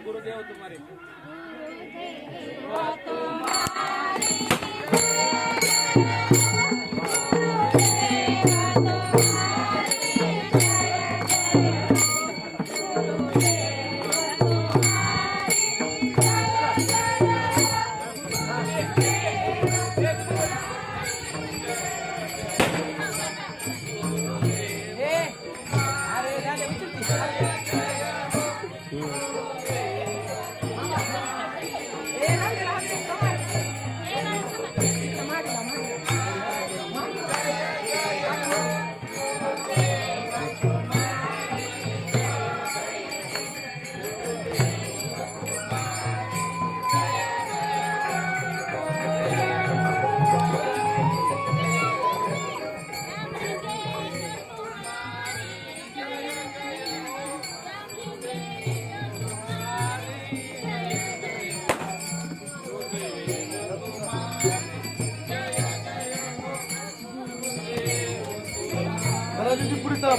गुरुदेव तुम्हारे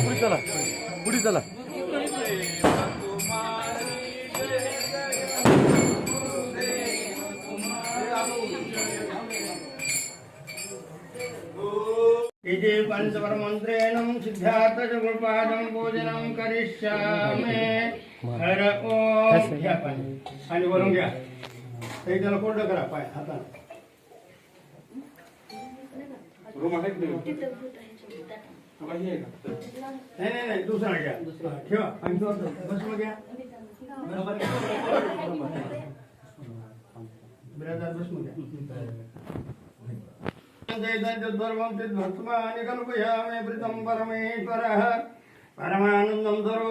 पुढे चला पुढे चला इति पंचपरमन्त्रेणं सिद्धार्थचतुर्पादं पूजनं करिष्यामि हर ओम घ्या पाणी आणि वरून घ्या एक जण कोरडं करा पाय हाताने रूम आहे नाही नाही नाही दुसरा घ्या ठेवा आणि बस मग घ्या ब्रदर बस मग घ्या प्रीतम परमेश्वर परमानंदम सर्व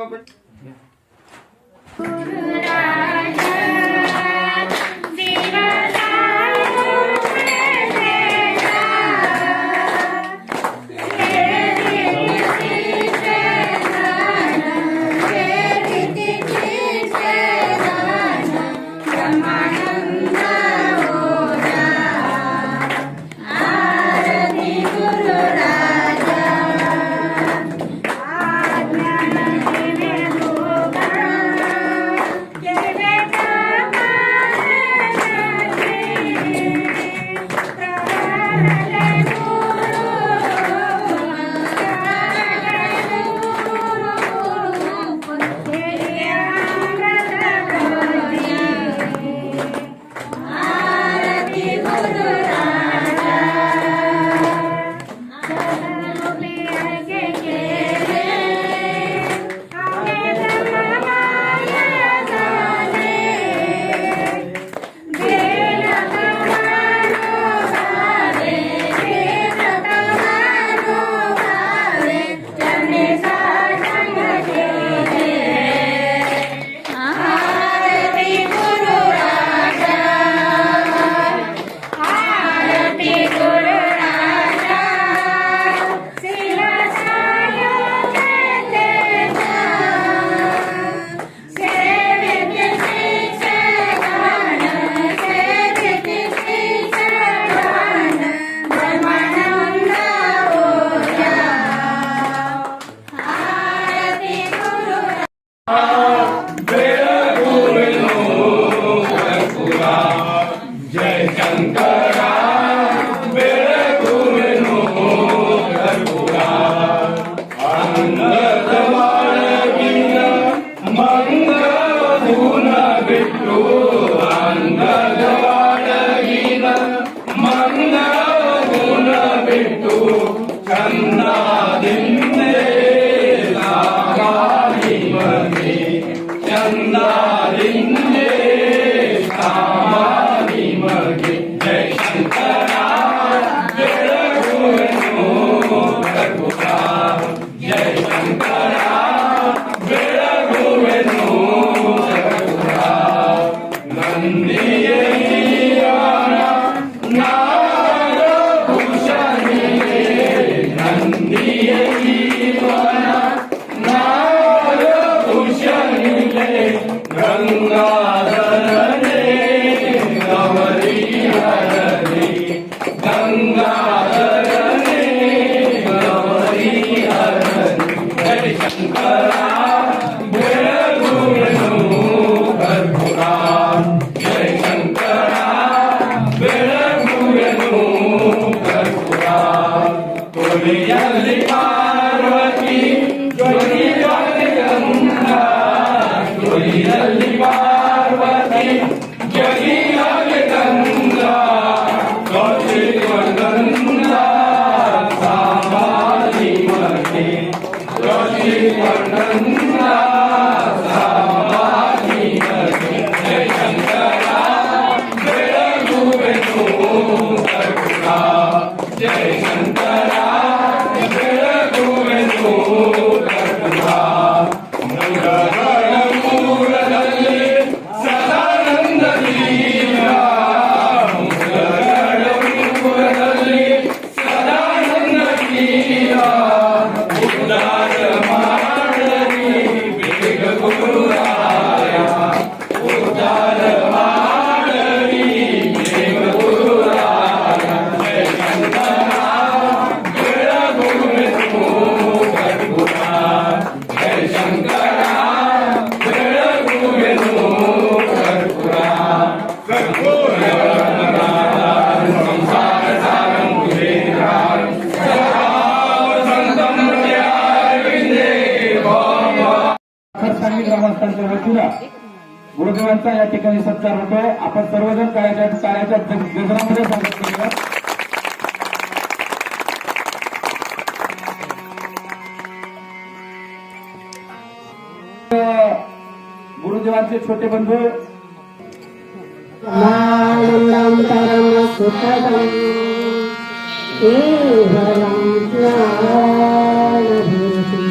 सांगली ग्रामस्थांच्या वतीनं गुरुदेवांचा या ठिकाणी सत्कार होतोय. आपण सर्वजण काळ्याच्या गजरामध्ये स्वागत करूया. गुरुदेवांचे छोटे बंधू आनंदं परम सुखदं केवलं ज्ञानभूति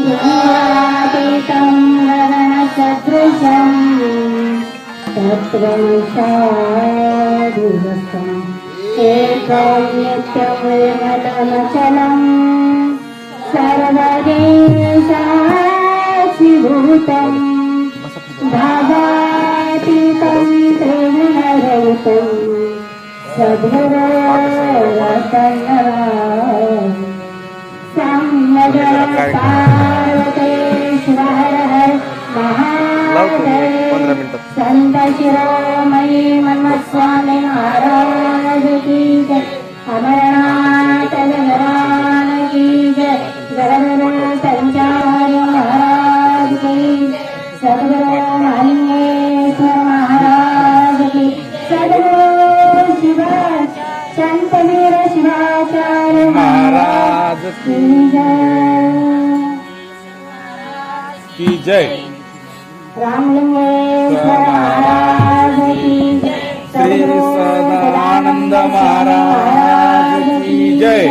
ज्ञानातीतं गगनसदृशं तत्त्वनिष्ठादिवसम् एकं नित्यं विमलमचलं सर्वदेशाधिभूतम् भावातीतं त्रिगुणरहितं सद्गुरो पार्वतेश्वर महादेव संत शिरोमणि मन्मस्वामी महाराज की जय अमरनाथ विरान की जय जगद्गुरु संचार्य महाराज की सद्गुरु मालिंगेश्वर महाराज की सद्गुरु शिवा संतवीर शिवाचार्य महाराज की जय रामलिंगेश्वर महाराज की जय श्री सदानंद महाराज की जय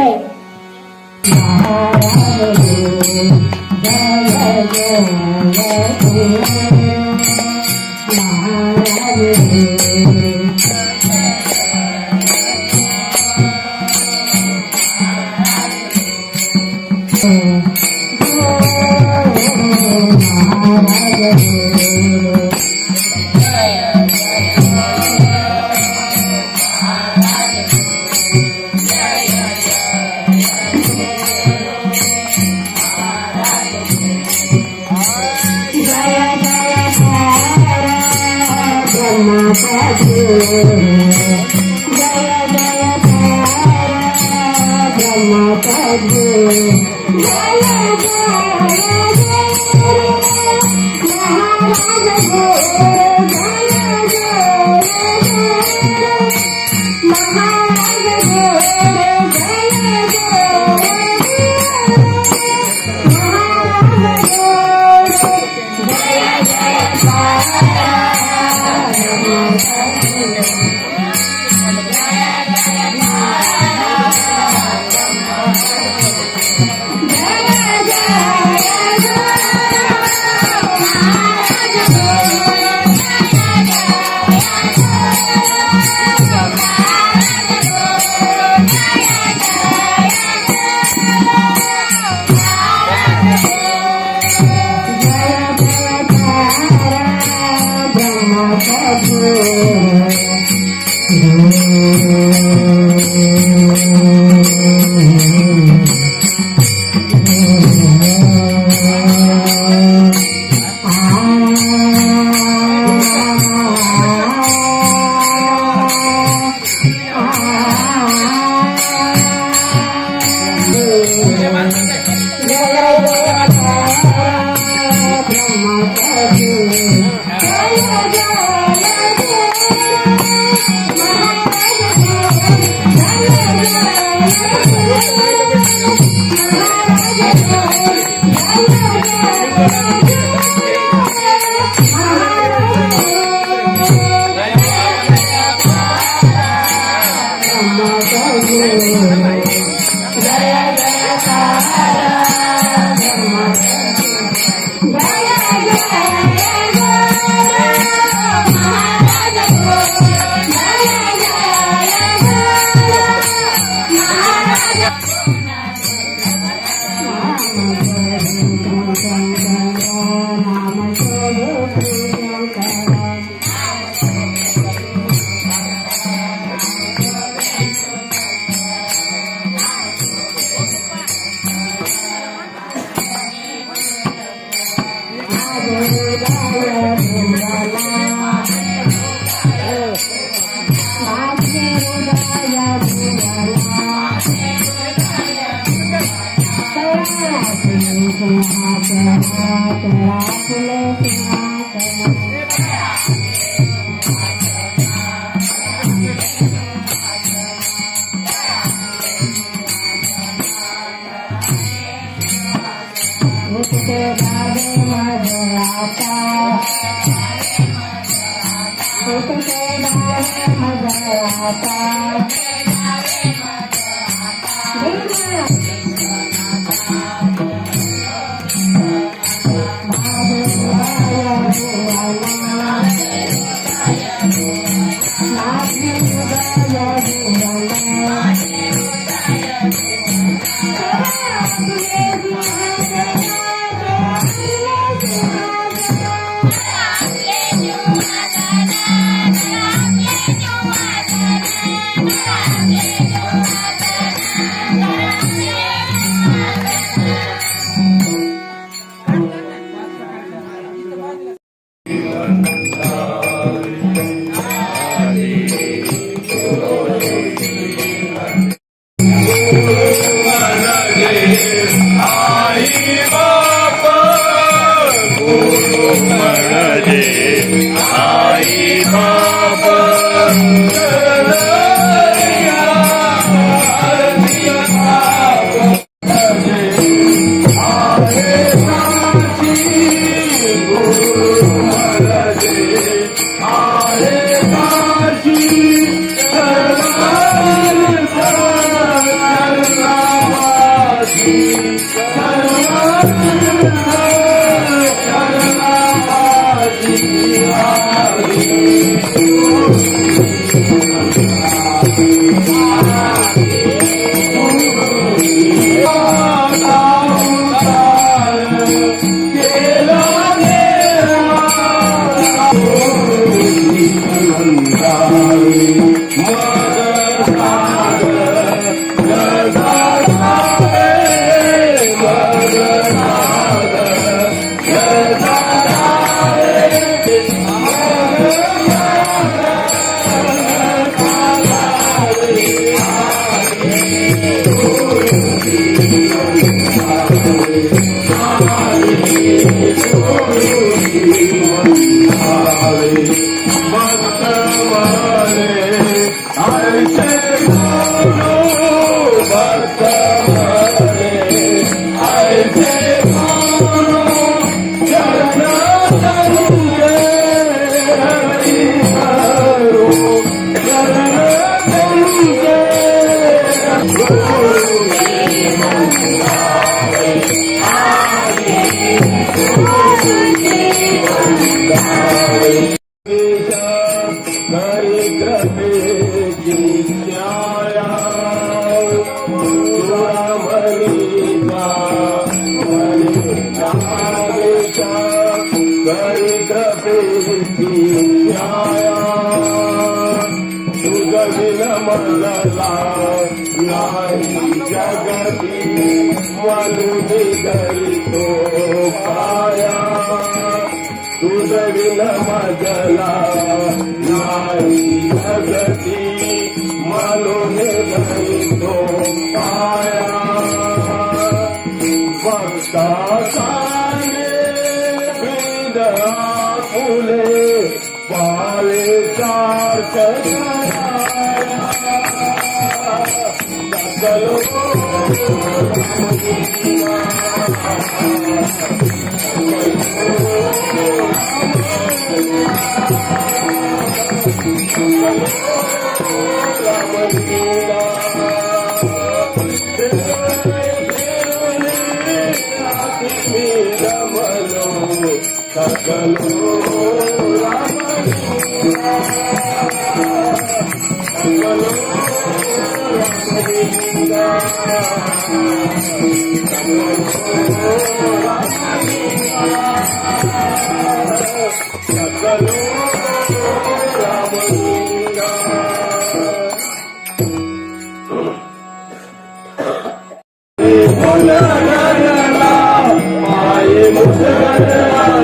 ब्रह्म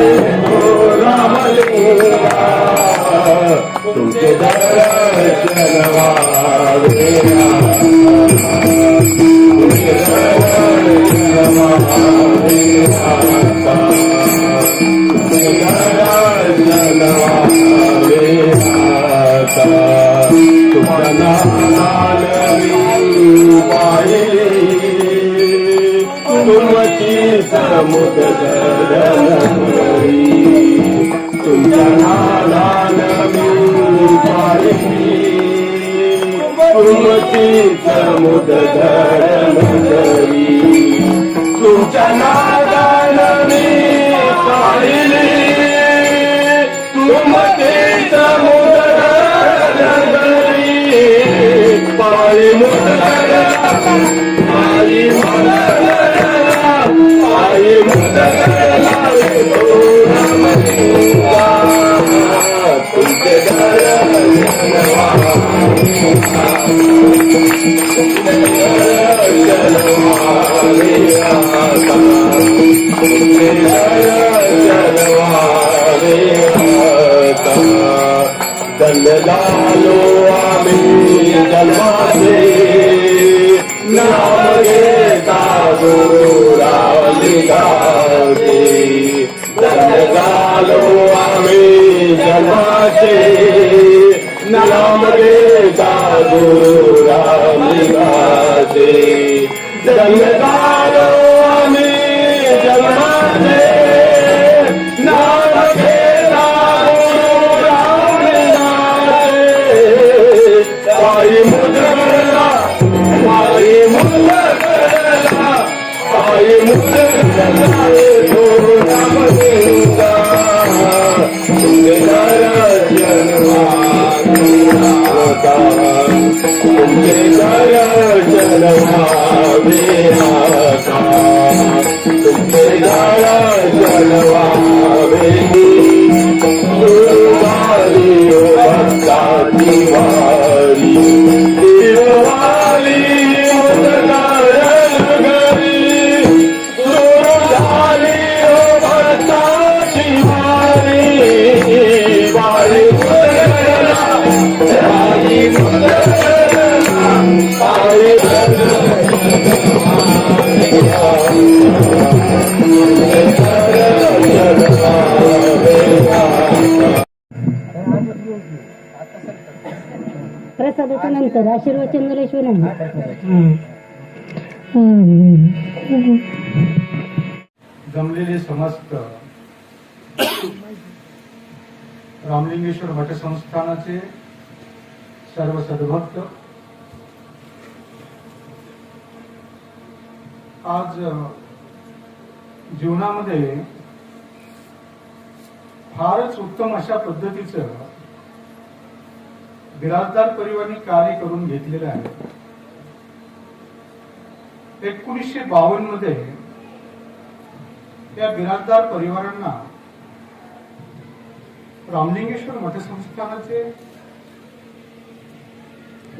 Maye तुमच्या नादाला मी पाहिली तुमची समुद्री तुमच्या नादाला मी पाहिली तुमची समुद्री पाळी मुदगरा पाळी मुदगरा पाळी मुदगरा तुमचे दंडलालो आम्ही जन्माचे नाम घेता गुरुरावली गाते दंडलालो आम्ही जन्माचे नाम घेता गुरुरावली गाते दंडलालो आम्ही जन्माचे नाम घेता पायी मुदगरा पायी मुदगरा पायी मुदगरा नाम देता तुमचे दर्शन होता तुमचे दर्शन व्हावे आता तुमचे दर्शन व्हावे गुरुवारी भक्ताची वारी तिरुवाली मुदगरी सुरू झाली भक्ताची वारी वारी मुदगरा वारी मुदगरा वारी प्रसादाच्या नंतर आशीर्वाद चंद्रेश्वर आहे. जमलेले समस्त रामलिंगेश्वर मठ संस्थानाचे सर्व सद्भक्त आज जीवनामध्ये फारच उत्तम अशा पद्धतीचं बिराजदार परिवाराने कार्य करून घेतलेलं आहे. 1952 मध्ये या बिराजदार परिवारांना रामलिंगेश्वर मठ संस्थानाचे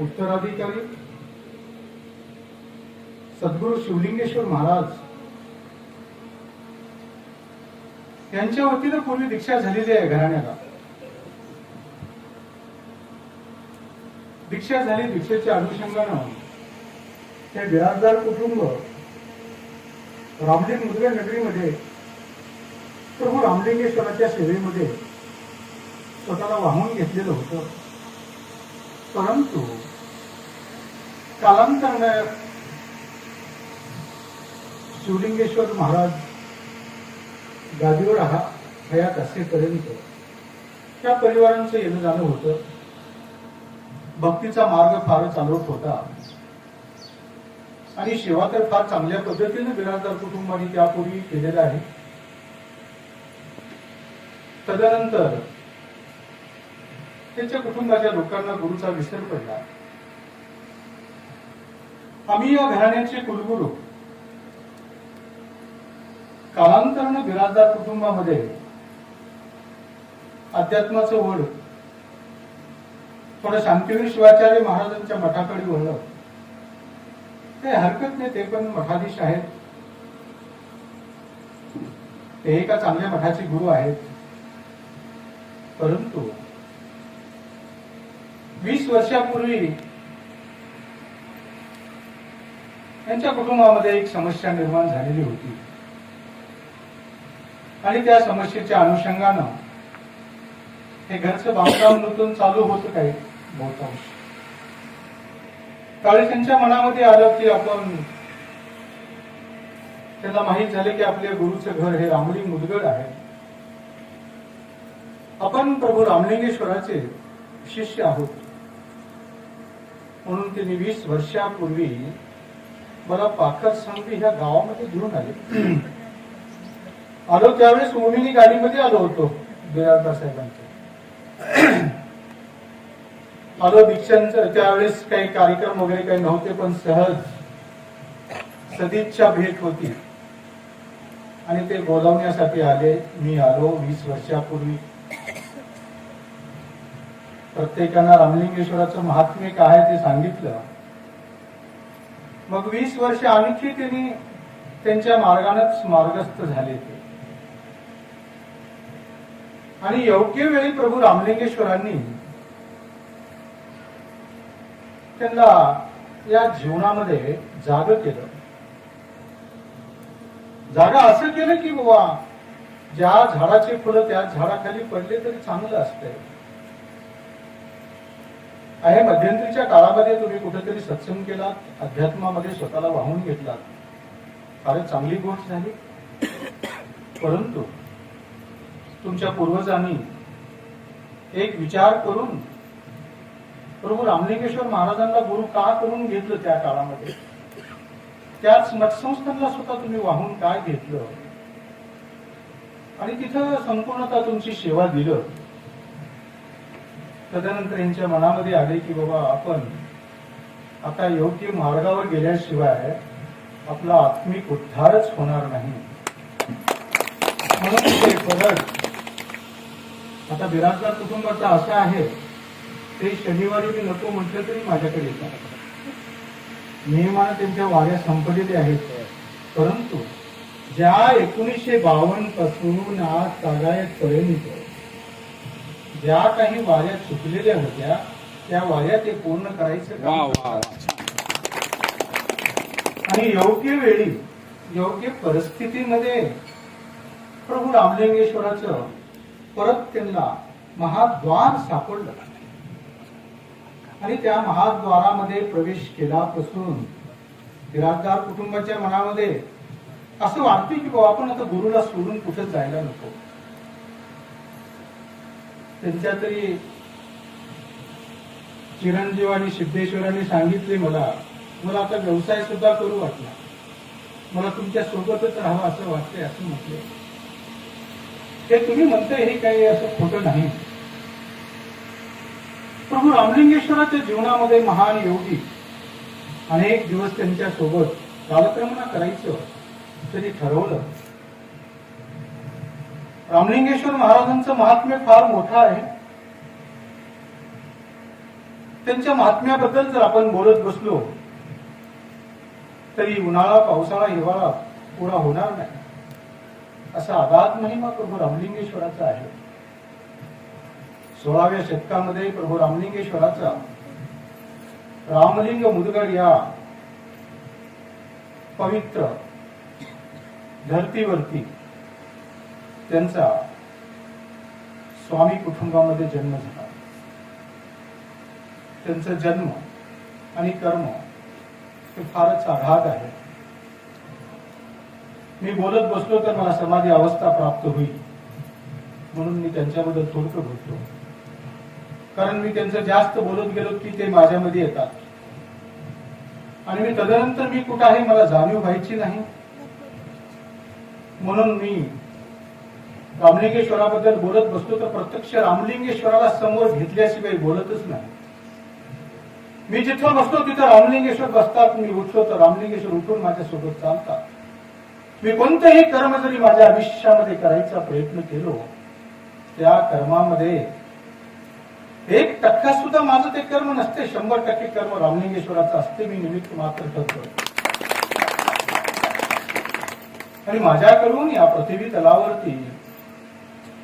उत्तराधिकारी सद्गुरू शिवलिंगेश्वर महाराज यांच्या वतीनं पूर्वी दीक्षा झालेली आहे. घराण्याला दीक्षा झाली. दीक्षेच्या अनुषंगानं हे बिराजदार कुटुंब रामलिंग मुदगल नगरीमध्ये प्रभू रामलिंगेश्वराच्या सेवेमध्ये स्वतःला वाहून घेतलेलं होतं. परंतु कालांतराने शिवलिंगेश्वर महाराज गादीवर हयात असेपर्यंत त्या परिवारांचं येणं जाणं होतं. भक्तीचा मार्ग फार चालवत होता आणि सेवा तर फार चांगल्या पद्धतीने बिराजदार कुटुंबाने त्यापूर्वी केलेला आहे. तदनंतर त्यांच्या कुटुंबाच्या लोकांना गुरुचा विसर पडला. आम्ही या घराण्याचे कुलगुरू कालांतराने बिराजदार कुटुंबामध्ये अध्यात्माचं वड थोडं शांतिवीर शिवाचार्य महाराजांच्या मठाकडे वळलं. ते हरकत नाही, ते पण मठाधीश आहेत, ते एका चांगल्या मठाचे गुरु आहेत. परंतु 20 वर्षापूर्वी यांच्या कुटुंबामध्ये एक समस्या निर्माण झालेली होती आणि त्या समस्येच्या अनुषंगानं हे घरचं बांधकाम नूतन चालू होतं काही बहुतांश. त्यावेळी त्यांच्या मनामध्ये आलं की आपण, त्यांना माहीत झाले की आपल्या गुरुचं घर हे रामलिंग मुदगड आहे. आपण प्रभू रामलिंगेश्वराचे शिष्य आहोत म्हणून त्यांनी 20 वर्षापूर्वी मला पाखर सांगली ह्या गावामध्ये घेऊन आले. आलो त्यावेळेस ओमिनी गाडीमध्ये आलो होतो बिराजदार साहेबांच्या. आलो दीक्षांचं त्यावेळेस काही कार्यक्रम वगैरे काही नव्हते, पण सहज सदिच्छा भेट होती आणि ते बोलावण्यासाठी आले. मी आलो 20 वर्षापूर्वी. प्रत्येकानं रामलिंगेश्वराचं महात्म्य काय आहे ते सांगितलं. मग 20 वर्ष आणखी त्यांनी त्यांच्या मार्गानेच मार्गस्थ झाले ते. आणि योग्य वेळी प्रभू रामलिंगेश्वरांनी त्यांना या जीवनामध्ये जाग केलं. जागा असं केलं की बाबा ज्या झाडाचे फुलं त्या झाडाखाली पडले तरी चांगलं असतंय. आहे मध्यंतरीच्या काळामध्ये तुम्ही कुठेतरी सत्संग केलात, अध्यात्मामध्ये स्वतःला वाहून घेतलात, फारच चांगली गोष्ट झाली. परंतु तुमच्या पूर्वजांनी एक विचार करून प्रभू रामलिंगेश्वर महाराजांना गुरु का करून घेतलं त्या काळामध्ये, त्याच मठसंस्थांना सुद्धा तुम्ही वाहून काय घेतलं आणि तिथं संपूर्णतः तुमची सेवा दिलं. तदनंतर यांच्या मनामध्ये आले की बाबा आपण आता योग्य मार्गावर गेल्याशिवाय आपला आत्मिक उद्धारच होणार नाही. म्हणून ते परत आता बिराजदार कुटुंबाचा असं आहे, ते शनिवारी मी नको म्हटलं तरी माझ्याकडे येतात. नियमाने त्यांच्या वाऱ्या संपलेल्या आहेत. परंतु ज्या 1952 पासून आज तागायतपर्यंत ज्या काही वाऱ्या चुकलेल्या होत्या त्या वाऱ्या ते पूर्ण करायचं काम. आणि योग्य वेळी योग्य परिस्थितीमध्ये प्रभू रामलिंगेश्वराचं परत त्यांना महाद्वार सापडलं आणि त्या महाद्वारामध्ये प्रवेश केल्यापासून बिराजदार कुटुंबाच्या मनामध्ये असं वाटते की बाबा आपण आता गुरुला सोडून कुठे जायला नको. त्यांच्या तरी चिरंजीव आणि सिद्धेश्वरांनी सांगितले मला आता व्यवसाय सुद्धा करू वाटला, मला तुमच्या सोबतच राहावं असं वाटतंय असं म्हटले. हे तुम्ही म्हणताय हे काही असं खोटं नाही. प्रभू रामलिंगेश्वराच्या जीवनामध्ये महान योगी अनेक दिवस त्यांच्या सोबत कालक्रमणा करायचं त्यांनी ठरवलं. रामलिंगेश्वर महाराजांचं महात्म्य फार मोठं आहे. त्यांच्या महात्म्याबद्दल जर आपण बोलत बसलो तरी उन्हाळा पावसाळा हिवाळा पुरा होणार नाही, असा अगाध महिमा प्रभू रामलिंगेश्वराचा आहे. 16व्या शतकामध्ये प्रभू रामलिंगेश्वराचा रामलिंग मुदगड या पवित्र धरतीवरती त्यांचा स्वामी कुटुंबामध्ये जन्म झाला. त्यांचा जन्म आणि कर्म हे फारच आघात आहे. मी बोलत बसलो तर मला समाधी अवस्था प्राप्त होईल म्हणून मी त्यांच्याबद्दल थोडकं बोलतो. कारण मी त्यांचं जास्त बोलत गेलो की ते माझ्यामध्ये येतात आणि मी तदनंतर मी कुठं आहे मला जाणीव व्हायची नाही. म्हणून मी रामलिंगेश्वराबद्दल बोलत बसतो तर प्रत्यक्ष रामलिंगेश्वराला समोर घेतल्याशिवाय बोलतच नाही. मी जिथं बसतो तिथं रामलिंगेश्वर बसतात, मी उठलो तर रामलिंगेश्वर उठून माझ्यासोबत चालतात. मी कोणतेही कर्म जरी माझ्या आयुष्यामध्ये करायचा प्रयत्न केलो त्या कर्मामध्ये 1% सुद्धा माझं ते कर्म नसते, 100% कर्म रामलिंगेश्वराचं असते. मी निमित्त मात्र ठरतो आणि माझ्याकडून या पृथ्वी तलावरती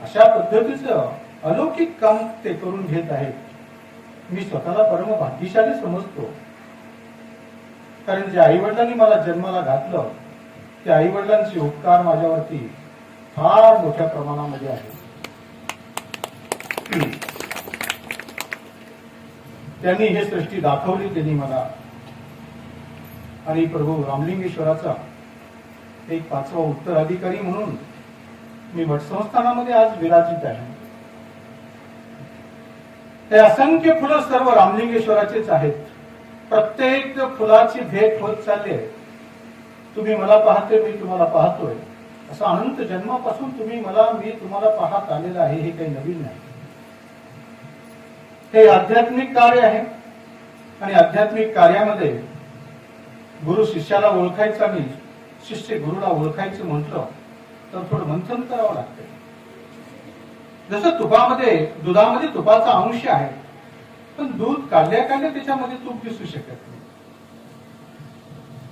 अशा पद्धतीचं अलौकिक काम ते करून घेत आहेत. मी स्वतःला परम भाग्यशाली समजतो. कारण जे आई वडिलांनी मला जन्माला घातलं त्या आई वडिलांचे उपकार माझ्यावरती फार मोठ्या प्रमाणामध्ये आहे. त्यांनी हे सृष्टी दाखवली त्यांनी मला. आणि प्रभू रामलिंगेश्वराचा एक 5वा उत्तराधिकारी म्हणून मी मठसंस्थानामध्ये आज विराजित आहे. हे असंख्य फुलं सर्व रामलिंगेश्वराचेच आहेत. प्रत्येक फुलाची भेट होत चालली आहे. तुम्ही मला पाहते, मी तुम्हाला पाहतोय. असं अनंत जन्मापासून तुम्ही मला, मी तुम्हाला पाहत आलेलं आहे. हे काही नवीन नाही. हे आध्यात्मिक कार्य आहे. आणि आध्यात्मिक कार्यामध्ये गुरु शिष्याला ओळखायचं आणि शिष्य गुरुला ओळखायचं म्हटलं तर थोडं मंथन करावं लागतं. जसं दुधामध्ये तुपाचा अंश आहे, पण दूध काढल्या त्याच्यामध्ये तूप दिसू शकत नाही.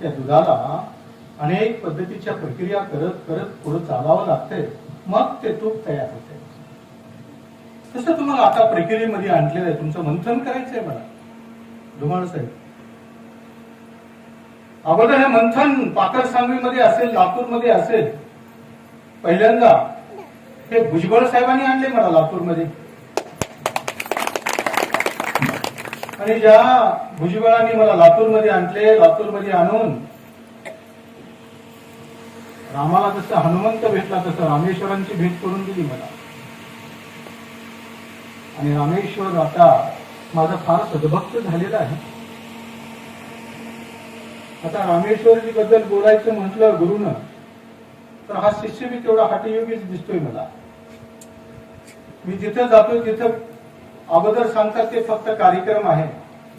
त्या दुधाला अनेक पद्धतीच्या प्रक्रिया करत करत पुढे चालावं लागते, मग ते तूप तयार होते. तसं तुम्हाला आता प्रक्रियेमध्ये आणलेलं आहे. तुमचं मंथन करायचंय मला धुमाळ साहेब. अगोदर हे मंथन पाकर सांगवीमध्ये असेल, लातूरमध्ये असेल. पहिल्यांदा हे भुजबळ साहेबांनी आणले मला लातूरमध्ये. आणि ज्या भुजबळांनी मला लातूरमध्ये आणले, लातूरमध्ये आणून रामाला जसं हनुमंत भेटला तसं रामेश्वरांची भेट करून दिली मला. आणि रामेश्वर आता माझा फार सद्भक्त झालेला आहे. आता रामेश्वरजी बद्दल बोलायचं म्हटलं गुरुनं तर हा शिष्य मी तेवढा हठयोगीच दिसतोय मला. मी जिथं जातोय तिथं अगोदर सांगतात ते फक्त कार्यक्रम आहे,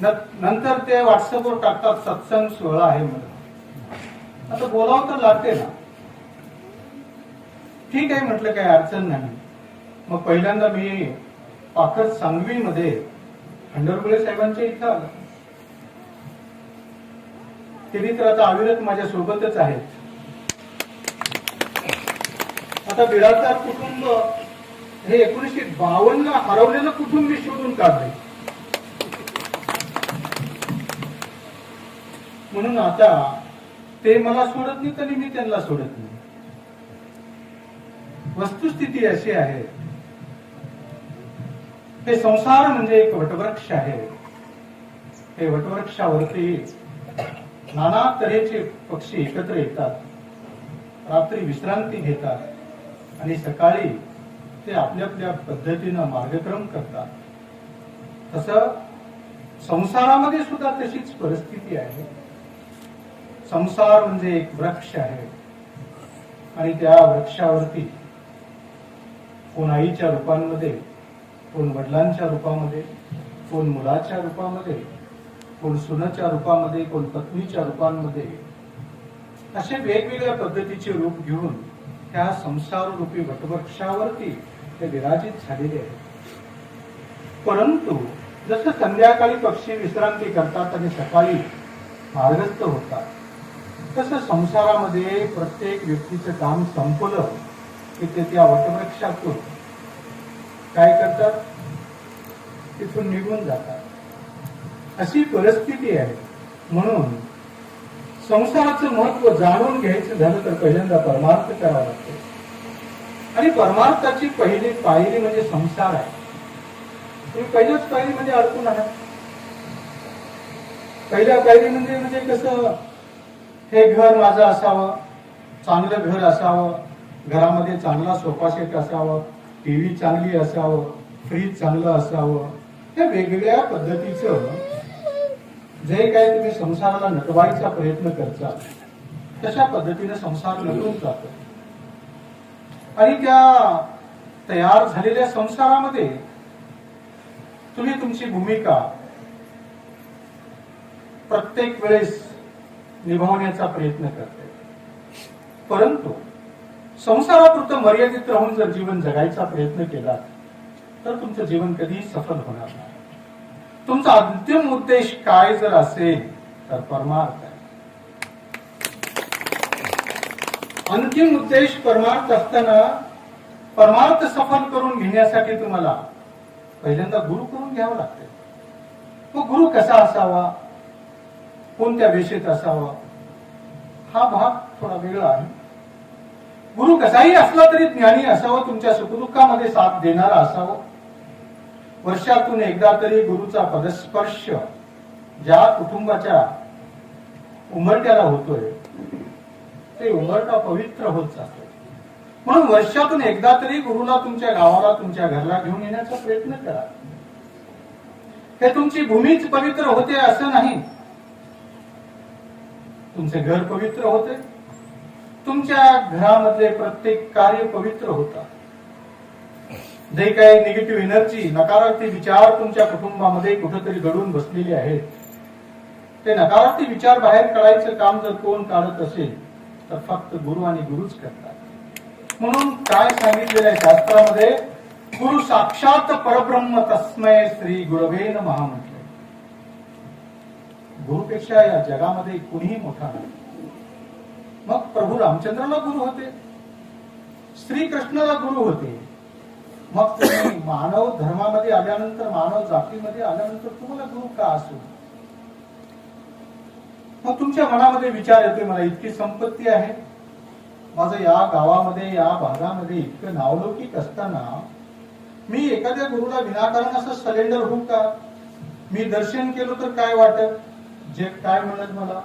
नंतर ते व्हॉट्सअपवर टाकतात सत्संग सोहळा आहे म्हणून. आता बोलावं तर लागते ना. ठीक आहे म्हटलं, काही अडचण नाही. मग पहिल्यांदा मी पाखर सांगवीमध्ये खंडरगुळे साहेबांच्या इथं आलं. त्यांनी तर आता अविरत माझ्या सोबतच आहेत. आता बिराजदार कुटुंब हे 1952 हरवलेलं कुटुंब मी शोधून काढले. म्हणून आता ते मला सोडत नाहीत आणि मी त्यांना सोडत नाही. वस्तुस्थिती अशी आहे, हे संसार म्हणजे एक वटवृक्ष आहे. हे वटवृक्षावरती नाना तऱ्हेचे पक्षी एकत्र येतात, रात्री विश्रांती घेतात आणि सकाळी ते आपल्या आपल्या पद्धतीनं मार्गक्रम करतात. तसं संसारामध्ये सुद्धा तशीच परिस्थिती आहे. संसार म्हणजे एक वृक्ष आहे आणि त्या वृक्षावरती कोण आईच्या रूपांमध्ये, कोण वडिलांच्या रूपामध्ये, कोण मुलाच्या रूपामध्ये, कोण सुनाच्या रूपामध्ये, कोण पत्नीच्या रूपांमध्ये, असे वेगवेगळ्या पद्धतीचे रूप घेऊन त्या संसार रूपी वटवृक्षावरती ते विराजित झालेले आहेत. परंतु जसं संध्याकाळी पक्षी विश्रांती करतात आणि सकाळी मार्गस्थ होतात, तसं संसारामध्ये प्रत्येक व्यक्तीचं काम संपलं की ते त्या वटवृक्षातून काय करतात, तिथून निघून जातात. अशी परिस्थिती आहे. म्हणून संसाराचं महत्व जाणून घ्यायचं झालं तर पहिल्यांदा परमार्थ करावा लागतो. आणि परमार्थाची पहिली पायरी म्हणजे संसार आहे. तुम्ही पहिल्याच पायरीमध्ये अडकून आहात. पहिल्या पायरी म्हणजे कसं, हे घर माझं असावं, चांगलं घर असावं, घरामध्ये चांगला सोफा सेट असावं, टीव्ही चांगली असावं, फ्रीज चांगलं असावं. हे वेगवेगळ्या पद्धतीचं जे काही तुम्ही संसाराला नटवायचा प्रयत्न करता तशा पद्धतीने संसार नटून जातो. आणि त्या तयार झालेल्या संसारामध्ये तुम्ही तुमची भूमिका प्रत्येक वेळेस निभावण्याचा प्रयत्न करते. परंतु संसारापुरतं मर्यादित राहून जर जीवन जगायचा प्रयत्न केला तर तुमचं जीवन कधीही सफल होणार नाही. तुमचा अंतिम उद्देश काय जर असेल तर परमार्थ आहे. अंतिम उद्देश परमार्थ असताना परमार्थ सफल करून घेण्यासाठी तुम्हाला पहिल्यांदा गुरु करून घ्यावं लागते. तो गुरु कसा असावा, कोणत्या वेशेत असावा, हा भाग थोडा वेगळा आहे. गुरु कसाही असला तरी ज्ञानी असावा, तुमच्या सुखदुःखामध्ये साथ देणारा असावा. वर्षातून एकदा तरी गुरुचा पदस्पर्श ज्या कुटुंबाच्या उंबरट्याला होतोय ते उंबरटा पवित्र होत जातो. म्हणून वर्षातून एकदा तरी गुरुला तुमच्या गावाला, तुमच्या घरला घेऊन येण्याचा प्रयत्न करा. हे तुमची भूमीच पवित्र होते असं नाही, तुमचे घर पवित्र होते, तुमच्या घरामधले प्रत्येक कार्य पवित्र होतात. जे काही निगेटिव्ह एनर्जी, नकारात्मक विचार तुमच्या कुटुंबामध्ये कुठेतरी घडून बसलेले आहेत, ते नकारात्मक विचार बाहेर काढायचं काम जर कोण काढत असेल तर फक्त गुरु आणि गुरुच करतात. म्हणून काय सांगितलेलं आहे शास्त्रामध्ये, गुरु साक्षात परब्रह्म तस्मै श्री गुरवे नमः म्हटलंय. गुरुपेक्षा या जगामध्ये कुणीही मोठा नाही. मग प्रभू रामचंद्राला गुरु होते, श्रीकृष्णाला गुरु होते. मग तुम्ही मानव धर्मामध्ये आल्यानंतर, मानव जातीमध्ये आल्यानंतर तुम्हाला गुरु का असो? मग तुमच्या मनामध्ये विचार येतोय, मला इतकी संपत्ती आहे, माझं या गावामध्ये, या भागामध्ये इतकं नावलौकिक असताना मी एखाद्या गुरुला विनाकारण असं सरेंडर होऊ का? मी दर्शन केलं तर काय वाटत, जे काय म्हणत मला,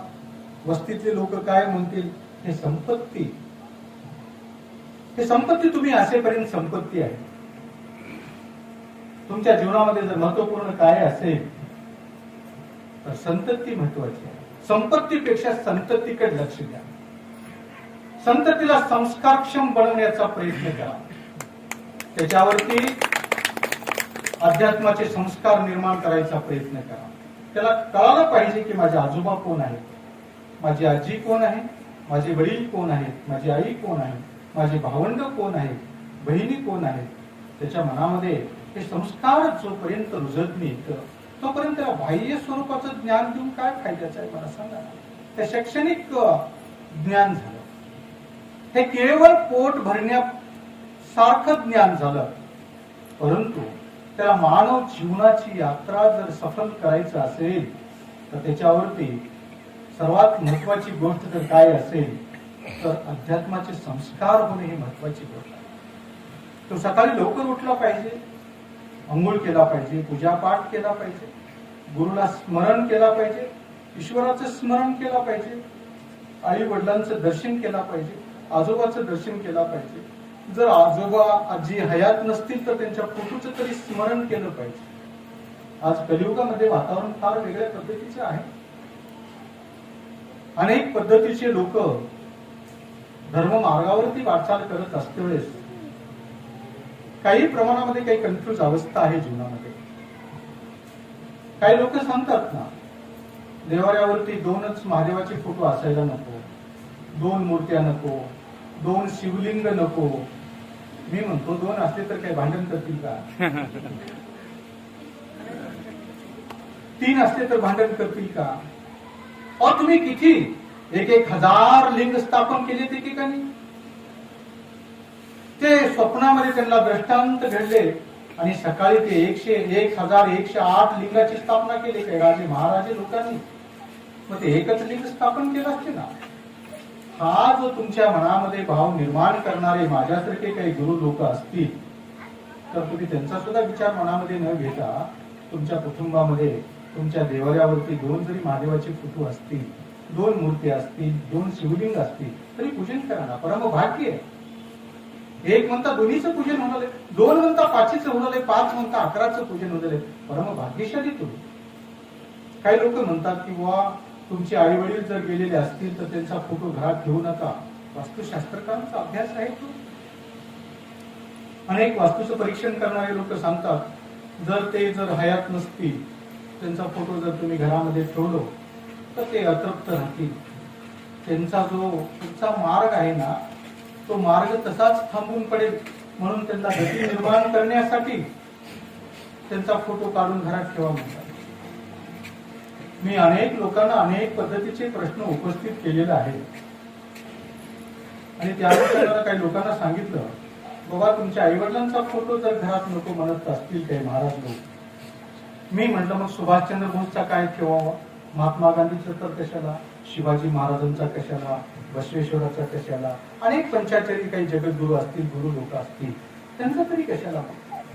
वस्तीतले लोक काय म्हणतील? हे संपत्ती, हे संपत्ती तुम्ही असेपर्यंत संपत्ती आहे. तुमच्या जीवनामध्ये जर महत्वपूर्ण काय असेल तर संतती महत्वाची आहे. संपत्तीपेक्षा संततीकडे लक्ष द्या. संततीला संस्कारक्षम बनवण्याचा प्रयत्न करा. त्याच्यावरती अध्यात्माचे संस्कार निर्माण करायचा प्रयत्न करा. त्याला कळायला पाहिजे की माझे आजोबा कोण आहेत, माझी आजी कोण आहे, माझे वडील कोण आहेत, माझी आई कोण आहे, माझे भावंड कोण आहेत, बहिणी कोण आहेत. त्याच्या मनामध्ये हे संस्कार जोपर्यंत रुजत नाही तोपर्यंत त्याला बाह्य स्वरूपाचं ज्ञान देऊन काय फायद्याचं आहे मला सांगा. ते शैक्षणिक ज्ञान झालं, हे केवळ पोट भरण्यासारखं ज्ञान झालं. परंतु त्याला मानव जीवनाची यात्रा जर सफल करायचं असेल तर त्याच्यावरती सर्वात महत्वाची गोष्ट जर काय असेल तर अध्यात्माचे संस्कार होणे ही महत्वाची गोष्ट आहे. तो सकाळी लवकर उठला पाहिजे, अंघोळ केला पाहिजे, पूजापाठ केला पाहिजे, गुरुला स्मरण केला पाहिजे, ईश्वराचं स्मरण केला पाहिजे, आई वडिलांचं दर्शन केला पाहिजे, आजोबाचं दर्शन केला पाहिजे. जर आजोबा आजी हयात नसतील तर त्यांच्या फोटोचं तरी स्मरण केलं पाहिजे. आज कलियुगामध्ये वातावरण फार वेगळ्या पद्धतीचे आहे. अनेक पद्धतीचे लोक धर्म मार्गावरती वाटचाल करत असते वेळेस काही प्रमाणामध्ये काही कन्फ्युज अवस्था आहे जीवनामध्ये. काही लोक सांगतात ना, देवाऱ्यावरती 2च महादेवाचे फोटो असायला नको, 2 मूर्त्या नको, 2 शिवलिंग नको. मी म्हणतो 2 असले तर काही भांडण करतील का? 3 असले तर भांडण करतील का? और तुम्ही किती 1,000 लिंग स्थापन केले ते ठिकाणी. ते स्वप्नामध्ये त्यांना दृष्टांत घडले आणि सकाळी ते 1,108 लिंगाची स्थापना केली काही राजे महाराजे लोकांनी. मग ते एकच लिंग स्थापन केलं असते ना. हा जो तुमच्या मनामध्ये भाव निर्माण करणारे माझ्यासारखे काही गुरु लोक असतील तर तुम्ही त्यांचा सुद्धा विचार मनामध्ये न घेता तुमच्या कुटुंबामध्ये तुमच्या देवाऱ्यावरती 2 जरी महादेवाचे फोटो असतील, 2 मूर्ती असतील, 2 शिवलिंग असतील तरी पूजन करा ना. परमभाग्य आहे. 1 म्हणता दोन्हीचं पूजन होणार आहे, 2 म्हणता 5चं होणार आहे, 5 म्हणता 11चं पूजन होणार आहे. परमभाग्यशाली तुम्ही. काही लोक म्हणतात की बुवा तुमचे आई वडील जर गेलेले असतील तर त्यांचा फोटो घरात ठेवू नका. वास्तुशास्त्रकारांचा अभ्यास आहे तो. अनेक वास्तूचं परीक्षण करणारे लोक सांगतात जर हयात नसतील त्यांचा फोटो जर तुम्ही घरामध्ये ठेवलो तर ते अतृप्त राहतील. त्यांचा जो पुढचा मार्ग आहे ना तो मार्ग तसाच थांबून पडेल. म्हणून त्यांना गती निर्माण करण्यासाठी त्यांचा फोटो काढून घरात ठेवा म्हणतात. मी अनेक लोकांना अनेक पद्धतीचे प्रश्न उपस्थित केलेले आहेत आणि त्यानुसार काही लोकांना सांगितलं बाबा तुमच्या आई वडिलांचा फोटो जर घरात नको म्हणत असतील काही महाराज लोक. मी म्हटलं मग सुभाषचंद्र बोसचा काय ठेवावा, महात्मा गांधीचं तर कशाला, शिवाजी महाराजांचा कशाला, बसवेश्वराचा कशाला, अनेक पंचाचारी काही जगद्गुरू असतील, गुरु लोक असतील, त्यांचा तरी कशाला,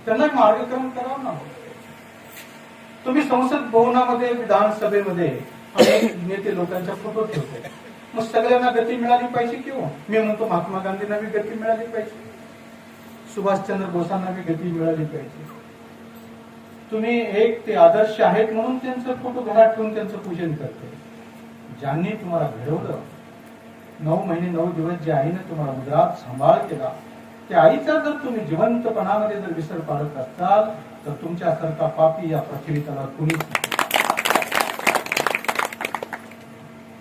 त्यांना मार्गक्रमण करावं ना. तुम्ही संसद भवनामध्ये, विधानसभेमध्ये अनेक नेते लोकांच्या फोटो ठेवते, मग सगळ्यांना गती मिळाली पाहिजे किंवा मी म्हणतो महात्मा गांधींना बी गती मिळाली पाहिजे, सुभाषचंद्र बोसांना बी गती मिळाली पाहिजे. तुम्ही एक ते आदर्श आहेत म्हणून त्यांचं फोटो घरात ठेवून त्यांचं पूजन करते. ज्यांनी तुम्हाला घडवलं, 9 महिने 9 दिवस जे आईने तुम्हाला उदरात सांभाळ केला, त्या आईचा जर तुम्ही जिवंतपणामध्ये जर विसर पाडत असाल तर तुमच्यासारखा पापी या पृथ्वी तलावर कुणीच नाही.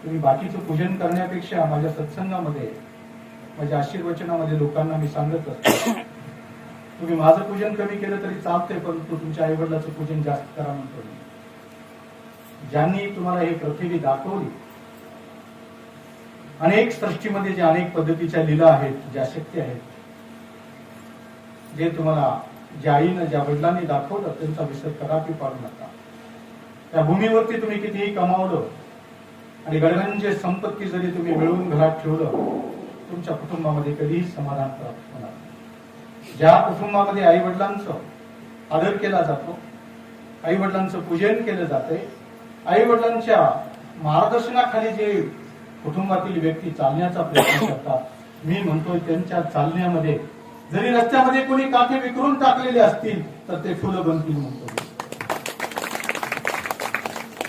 तुम्ही बाकीचं पूजन करण्यापेक्षा माझ्या सत्संगामध्ये, माझ्या आशीर्वचनामध्ये लोकांना मी सांगत असतो, तुम्ही माझं पूजन कमी केलं तरी चालतंय, परंतु तुमच्या आईवडिलाचं पूजन जास्त करा म्हणतो. ज्यांनी तुम्हाला ही पृथ्वी दाखवली, अनेक सृष्टीमध्ये ज्या अनेक पद्धतीच्या लीला आहेत, ज्या शक्ती आहेत, जे तुम्हाला ज्या आईनं, ज्या वडिलांनी दाखवलं, त्यांचा विसर कदापि पाडू नका. त्या भूमीवरती तुम्ही कितीही कमावलं आणि गडगंज संपत्ती जरी तुम्ही मिळवून घरात ठेवलं, तुमच्या कुटुंबामध्ये कधीही समाधान प्राप्त होणार नाही. ज्या कुटुंबामध्ये आई वडिलांचं आदर केला जातो, आई वडिलांचं पूजन केलं जाते, आई वडिलांच्या मार्गदर्शनाखाली जे कुटुंबातील व्यक्ती चालण्याचा प्रयत्न करतात, मी म्हणतोय त्यांच्या चालण्यामध्ये जरी रस्त्यामध्ये कोणी काठे विकरून टाकलेले असतील तर ते फुलं बनतील म्हणतो.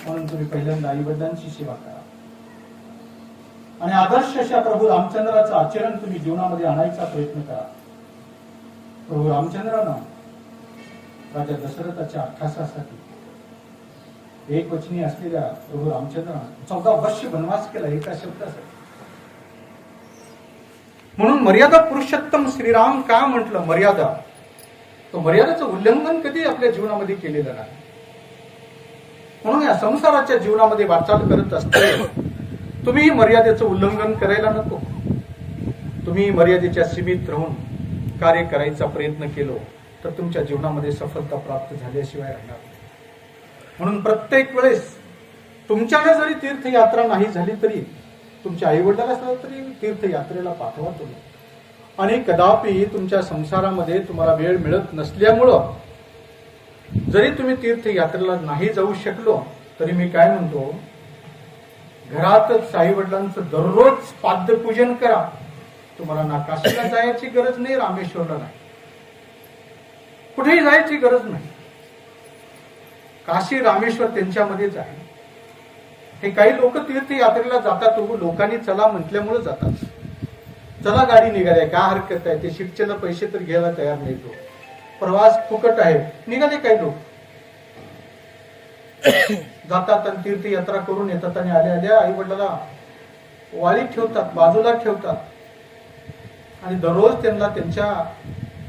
म्हणून तुम्ही पहिल्यांदा आई वडिलांची सेवा करा आणि आदर्श अशा प्रभू रामचंद्राचं आचरण तुम्ही जीवनामध्ये आणायचा प्रयत्न करा. प्रभू रामचंद्रानं राजा दशरथाच्या अट्टासासाठी एक वचनी असलेल्या प्रभू रामचंद्रानं 14 वर्ष वनवास केला एका शब्दासाठी. म्हणून मर्यादा पुरुषोत्तम श्रीराम का म्हटलं मर्यादा, तो मर्यादाचं उल्लंघन कधी आपल्या जीवनामध्ये केलेलं नाही. म्हणून या संसाराच्या जीवनामध्ये वाटचाल करत असताना तुम्ही मर्यादेचं उल्लंघन करायला नको. तुम्ही मर्यादेच्या सीमित राहून कार्य करायचा प्रयत्न केलो तर तुमच्या जीवनामध्ये सफलता प्राप्त झाल्याशिवाय राहणार. म्हणून प्रत्येक वेळेस तुमच्याकडे जरी तीर्थयात्रा नाही झाली तरी तुमच्या आई वडिलांना तरी तीर्थयात्रेला पाठवा तुम्ही. आणि कदापि तुमच्या संसारामध्ये तुम्हाला वेळ मिळत नसल्यामुळं जरी तुम्ही तीर्थयात्रेला नाही जाऊ शकलो तरी मी काय म्हणतो, घरातच आई वडिलांचं दररोज पाद्यपूजन करा. तुम्हाला ना काशीला जायची गरज नाही, रामेश्वरला नाही, कुठेही जायची गरज नाही. काशी रामेश्वर त्यांच्यामध्येच आहे. हे काही लोक तीर्थयात्रेला जातात, लोकांनी चला म्हटल्यामुळे जातात. चला गाडी निघाली, काय हरकत आहे, ते शिक्षेला पैसे तर घ्यायला तयार नाही, तो प्रवास फुकट आहे, निघाले काही लोक जातात आणि तीर्थयात्रा करून येतात आणि आल्या आल्या आई वडिलांना वाळीत ठेवतात, बाजूला ठेवतात आणि दररोज त्यांना त्यांच्या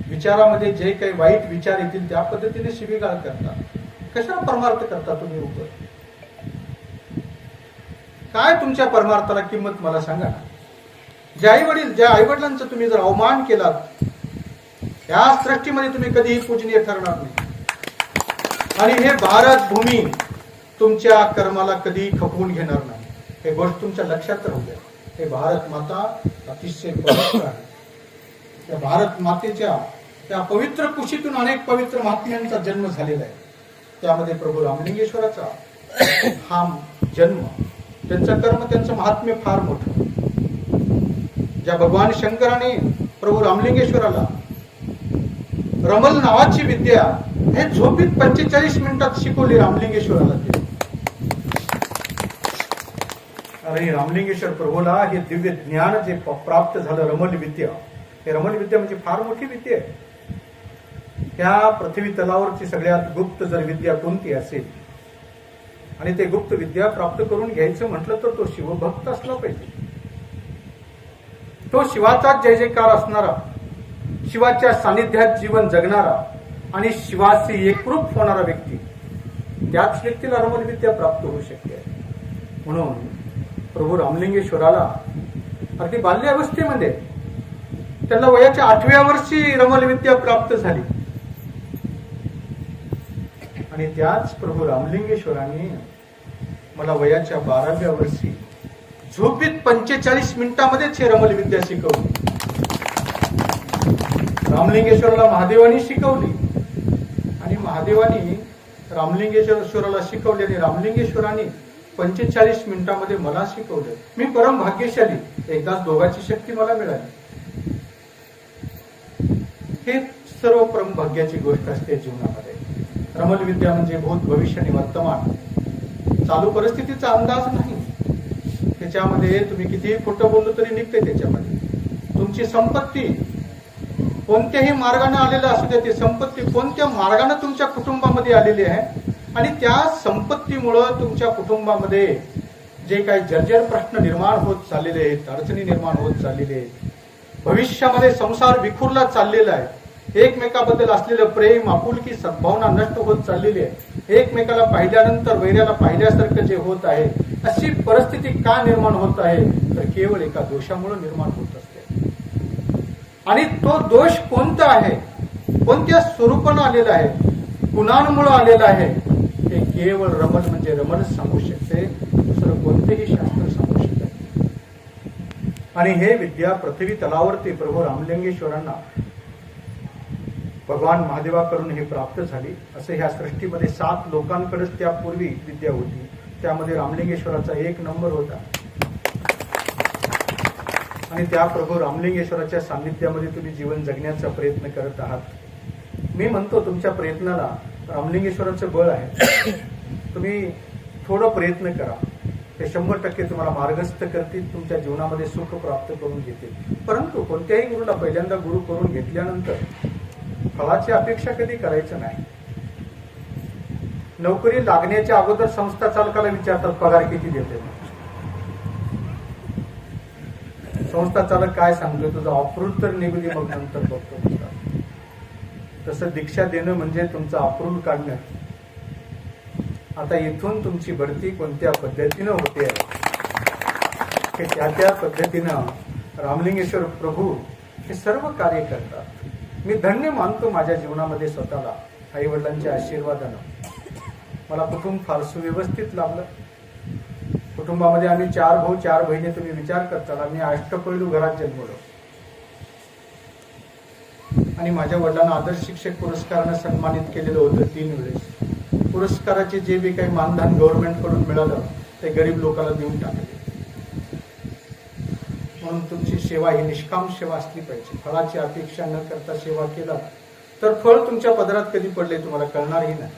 विचारामध्ये जे काही वाईट विचार येतील त्या पद्धतीने शिवीगाळ करतात. कशाला परमार्थ करता तुम्ही उभं? काय तुमच्या परमार्थाला किंमत मला सांगा. ज्या आई वडिलांचा तुम्ही जर अवमान केलात, या सृष्टीमध्ये तुम्ही कधीही पूजनीय ठरणार नाही. आणि हे भारत भूमी तुमच्या कर्माला कधी खपवून घेणार नाही. हे गोष्ट तुमच्या लक्षात राहू द्या. हे भारत माता अतिशय पवित्र आहे. त्या भारत मातेच्या त्या पवित्र कुशीतून अनेक पवित्र महात्म्यांचा जन्म झालेला आहे. त्यामध्ये प्रभू रामलिंगेश्वराचा हा जन्म, त्यांचं कर्म, त्यांचं महात्म्य फार मोठं. ज्या भगवान शंकराने प्रभू रामलिंगेश्वराला रमल नावाची विद्या हे झोपीत 45 मिनिटात शिकवली रामलिंगेश्वराला. अरे रामलिंगेश्वर प्रभूला हे दिव्य ज्ञान जे प्राप्त झालं, रमल विद्या, हे रमल विद्या म्हणजे फार मोठी विद्या आहे. त्या पृथ्वी तलावरची सगळ्यात गुप्त जर विद्या कोणती असेल आणि ते गुप्त विद्या प्राप्त करून घ्यायचं म्हटलं तर तो शिवभक्त असला पाहिजे. तो शिवाचा जय जयकार असणारा, शिवाच्या सानिध्यात जीवन जगणारा आणि शिवाशी एकरूप होणारा व्यक्ती, त्याच व्यक्तीला रमल विद्या प्राप्त होऊ शकते. म्हणून प्रभू रामलिंगेश्वराला अगदी बाल्यावस्थेमध्ये त्यांना वयाच्या 8व्या वर्षी रमल विद्या प्राप्त झाली. आणि त्याच प्रभू रामलिंगेश्वरांनी मला वयाच्या 12व्या वर्षी झोपेत 45 मिनिटामध्येच हे रमल विद्या शिकवली. रामलिंगेश्वराला महादेवानी शिकवली आणि महादेवानी रामलिंगेश्वराला शिकवले आणि रामलिंगेश्वराने 45 मिनिटांमध्ये मला शिकवलं. मी परम भाग्यशाली, एकदाच दोघांची शक्ती मला मिळाली. हे सर्व परम भाग्याची गोष्ट असते जीवनामध्ये. रमल विद्या म्हणजे भूत, भविष्य आणि वर्तमान. चालू परिस्थितीचा अंदाज नाही. त्याच्यामध्ये तुम्ही कितीही खोटं बोललो तरी निघते. त्याच्यामध्ये तुमची संपत्ती कोणत्याही मार्गाने आलेलं असू दे, ती संपत्ती कोणत्या मार्गाने तुमच्या कुटुंबामध्ये आलेली आहे आणि त्या संपत्तीमुळं तुमच्या कुटुंबामध्ये जे काही जर्जर प्रश्न निर्माण होत चाललेले आहेत, अडचणी निर्माण होत चाललेले आहेत, भविष्यामध्ये संसार विखुरला चाललेला आहे, एकमेकाबद्दल असलेलं प्रेम, आपुलकी, सद्भावना नष्ट होत चाललेली आहे, एकमेकाला पाहिल्यानंतर वैऱ्याला पाहिल्यासारखं जे होत आहे, अशी परिस्थिती का निर्माण होत आहे तर केवळ एका दोषामुळे निर्माण होत असते. आणि तो दोष कोणता आहे, कोणत्या स्वरूपानं आलेला आहे, कुणांमुळे आलेला आहे, हे केवळ रमल म्हणजे रमलच सांगू शकते. दुसरं कोणतेही शास्त्र सांगू शकत नाही. आणि हे विद्या पृथ्वी तलावरती प्रभू रामलिंगेश्वरांना भगवान महादेवाकडून हे प्राप्त झाली. असं ह्या सृष्टीमध्ये 7 लोकांकडेच त्यापूर्वी विद्या होती. त्यामध्ये रामलिंगेश्वराचा 1 नंबर होता. आणि त्या प्रभू रामलिंगेश्वराच्या सान्निध्यामध्ये तुम्ही जीवन जगण्याचा प्रयत्न करत आहात. मी म्हणतो तुमच्या प्रयत्नाला रामलिंगेश्वराचं बळ आहे. तुम्ही थोडं प्रयत्न करा, ते 100% तुम्हाला मार्गस्थ करतील, तुमच्या जीवनामध्ये सुख प्राप्त करून घेतील. परंतु कोणत्याही गुरुला पहिल्यांदा गुरु करून घेतल्यानंतर फळाची अपेक्षा कधी करायचं नाही. नोकरी लागण्याच्या अगोदर संस्था चालकाला विचारतात पगार किती देते. संस्था चालक काय सांगतो, तुझा अप्रूव्ह तर निघू दे, मग नंतर बघतो. तसं दीक्षा देणं म्हणजे तुमचं अप्रूव्ह काढणं. आता इथून तुमची भरती कोणत्या पद्धतीनं होते हे त्या पद्धतीनं रामलिंगेश्वर प्रभू हे सर्व कार्य करतात. मी धन्य मानतो माझ्या जीवनामध्ये स्वतःला. आई वडिलांच्या आशीर्वादानं मला कुटुंब फार सुव्यवस्थित लाभलं. कुटुंबामध्ये आम्ही 4 भाऊ 4 बहिणी. तुम्ही विचार करताल आम्ही अष्टपैलू घरात जन्मलो. आणि माझ्या वडिलांना आदर्श शिक्षक पुरस्काराने सन्मानित केलेलं होतं 3 वेळेस. पुरस्काराचे जे बी काही मानधन गव्हर्नमेंट कडून मिळालं ते गरीब लोकांना देऊन टाकले. म्हणून तुमची सेवा ही निष्काम सेवा असली पाहिजे. फळाची अपेक्षा न करता सेवा केला तर फळ तुमच्या पदरात कधी पडले तुम्हाला कळणारही नाही.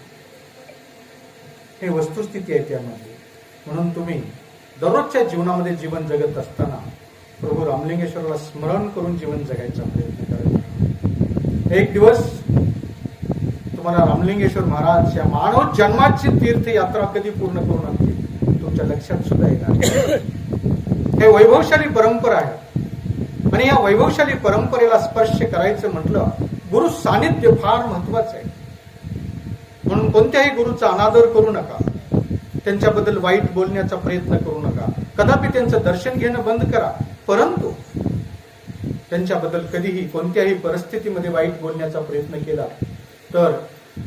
हे वस्तुस्थिती आहे त्यामध्ये. म्हणून तुम्ही दररोजच्या जीवनामध्ये जीवन जगत असताना प्रभू रामलिंगेश्वराला स्मरण करून जीवन जगायचा प्रयत्न करायचा. एक दिवस तुम्हाला रामलिंगेश्वर महाराज या मानव जन्माची तीर्थयात्रा कधी पूर्ण करून आणतील तुमच्या लक्षात सुद्धा येणार. हे वैभवशाली परंपरा आहे आणि या वैभवशाली परंपरेला स्पर्श करायचं म्हटलं गुरु सानिध्य फार महत्वाचं आहे. म्हणून कोणत्याही गुरुचा अनादर करू नका, त्यांच्याबद्दल वाईट बोलण्याचा प्रयत्न करू नका, कदापि त्यांचं दर्शन घेणं बंद करा. परंतु त्यांच्याबद्दल कधीही कोणत्याही परिस्थितीमध्ये वाईट बोलण्याचा प्रयत्न केला तर